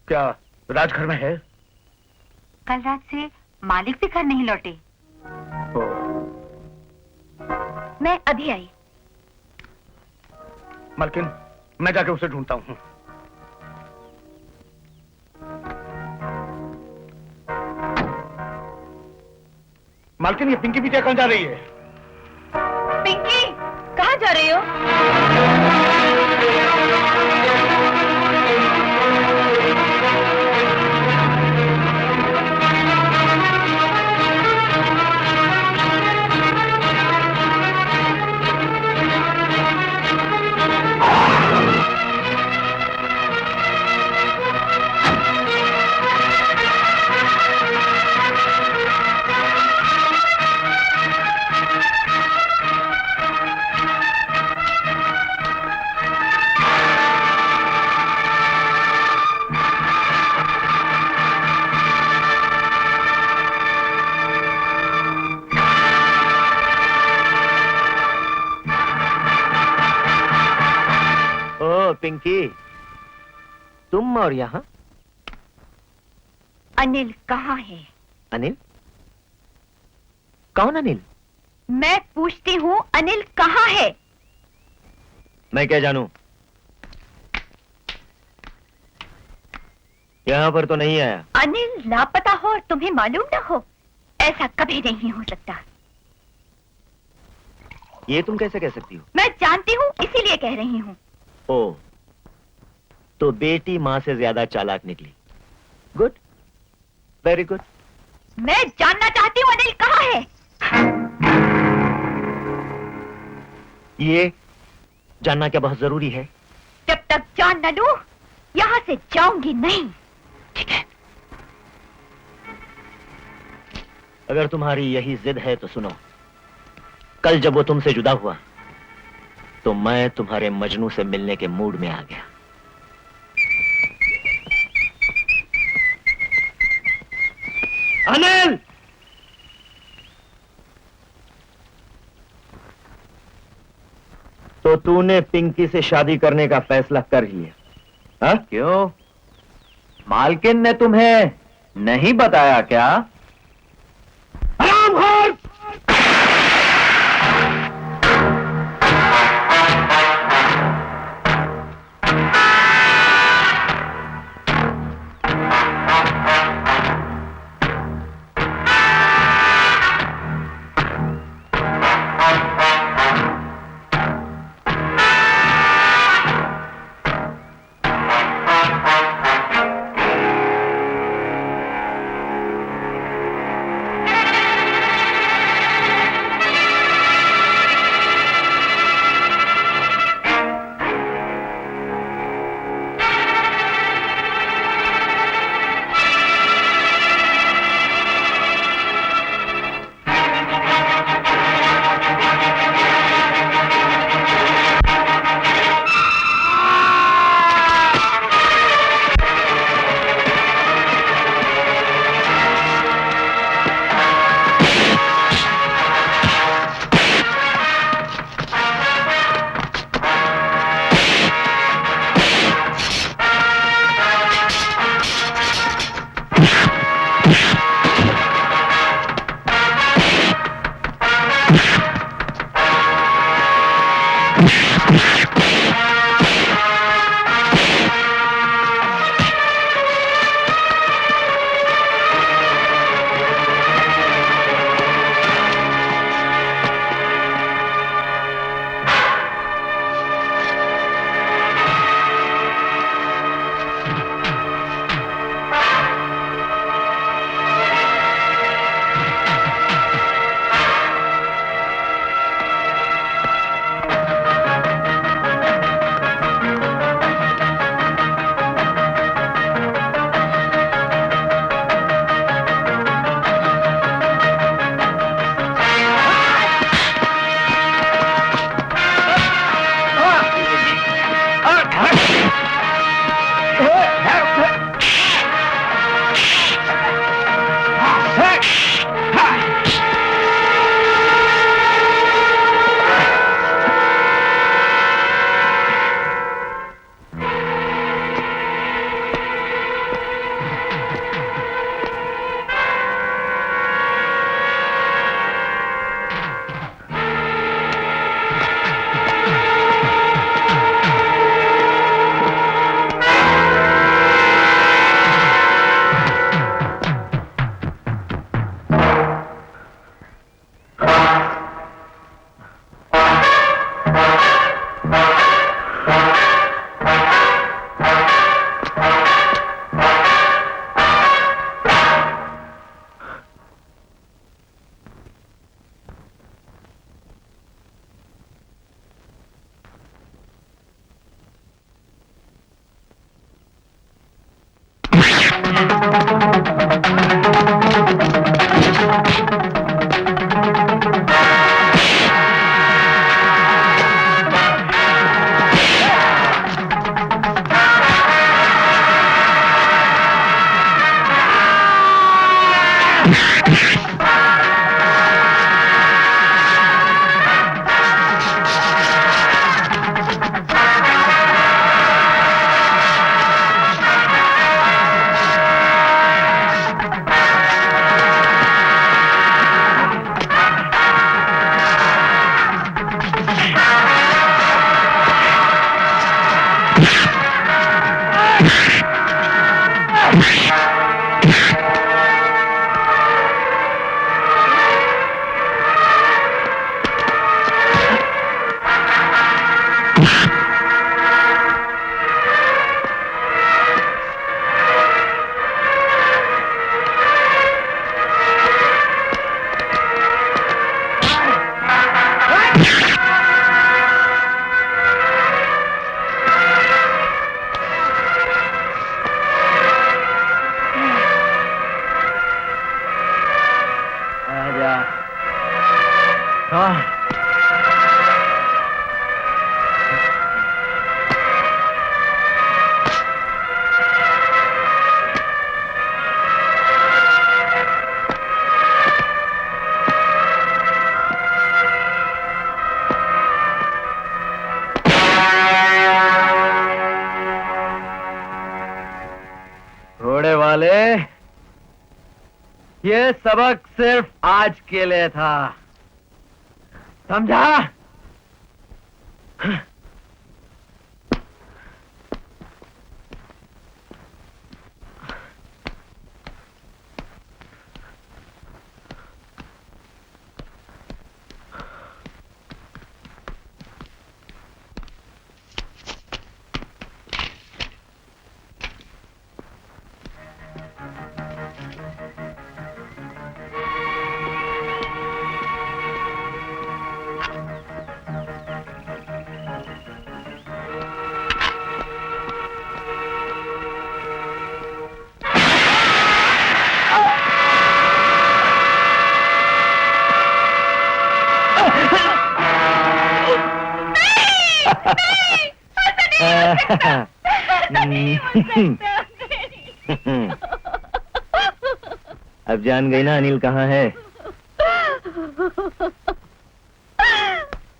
क्या राजघर में है? कल रात से मालिक भी घर नहीं लौटे। मैं अभी आई। मालकिन, मैं जाके उसे ढूंढता हूँ। मालकिन, ये पिंकी बिटिया कहाँ जा रही है? पिंकी, कहाँ जा रही हो? पिंकी, तुम और यहाँ? अनिल कहाँ है? अनिल? कौन अनिल? मैं पूछती हूँ, अनिल कहाँ है? मैं क्या जानूं? यहाँ पर तो नहीं आया। अनिल लापता हो और तुम्हें मालूम ना हो, ऐसा कभी नहीं हो सकता। ये तुम कैसे कह सकती हो? मैं जानती हूँ, इसीलिए कह रही हूँ। ओ, तो बेटी माँ से ज्यादा चालाक निकली। Good, very good. मैं जानना चाहती हूँ अनिल कहाँ है। ये जानना क्या बहुत जरूरी है? जब तक जान न लूं, यहाँ से जाऊंगी नहीं। ठीक है, अगर तुम्हारी यही जिद है तो सुनो। कल जब वो तुमसे जुदा हुआ तो मैं तुम्हारे मजनू से मिलने के मूड में आ गया। अनिल! तो तूने पिंकी से शादी करने का फैसला कर लिया? हाँ? क्यों? मालकिन ने तुम्हें नहीं बताया क्या? हरामखोर! ये सबक सिर्फ आज के लिए था, समझा? अब जान गई ना अनिल कहाँ है?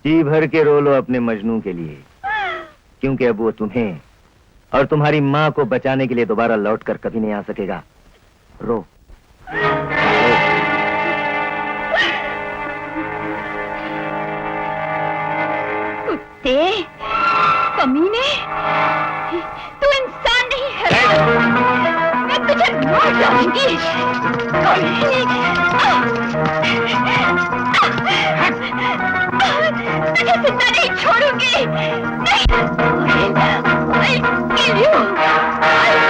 जी भर के रो लो अपने मजनू के लिए, क्योंकि अब वो तुम्हें और तुम्हारी माँ को बचाने के लिए दोबारा लौटकर कभी नहीं आ सकेगा। रो। कुत्ते, कमीने, तू इंसान नहीं है। मैं तुझे मार डालूंगी। तुझे जिंदा नहीं छोड़ूंगी। नहीं। I'll kill you. I'll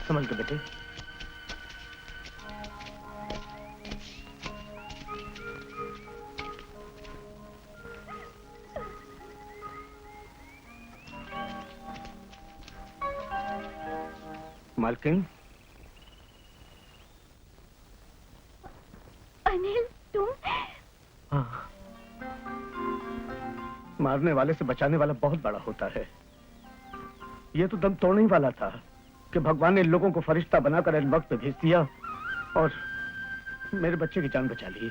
संभल के बेटे। मालकिन, अनिल तुम? हाँ। मारने वाले से बचाने वाला बहुत बड़ा होता है। ये तो दम तोड़ने ही वाला था कि भगवान ने लोगों को फरिश्ता बनाकर वक्त पे भेज दिया और मेरे बच्चे की जान बचा ली।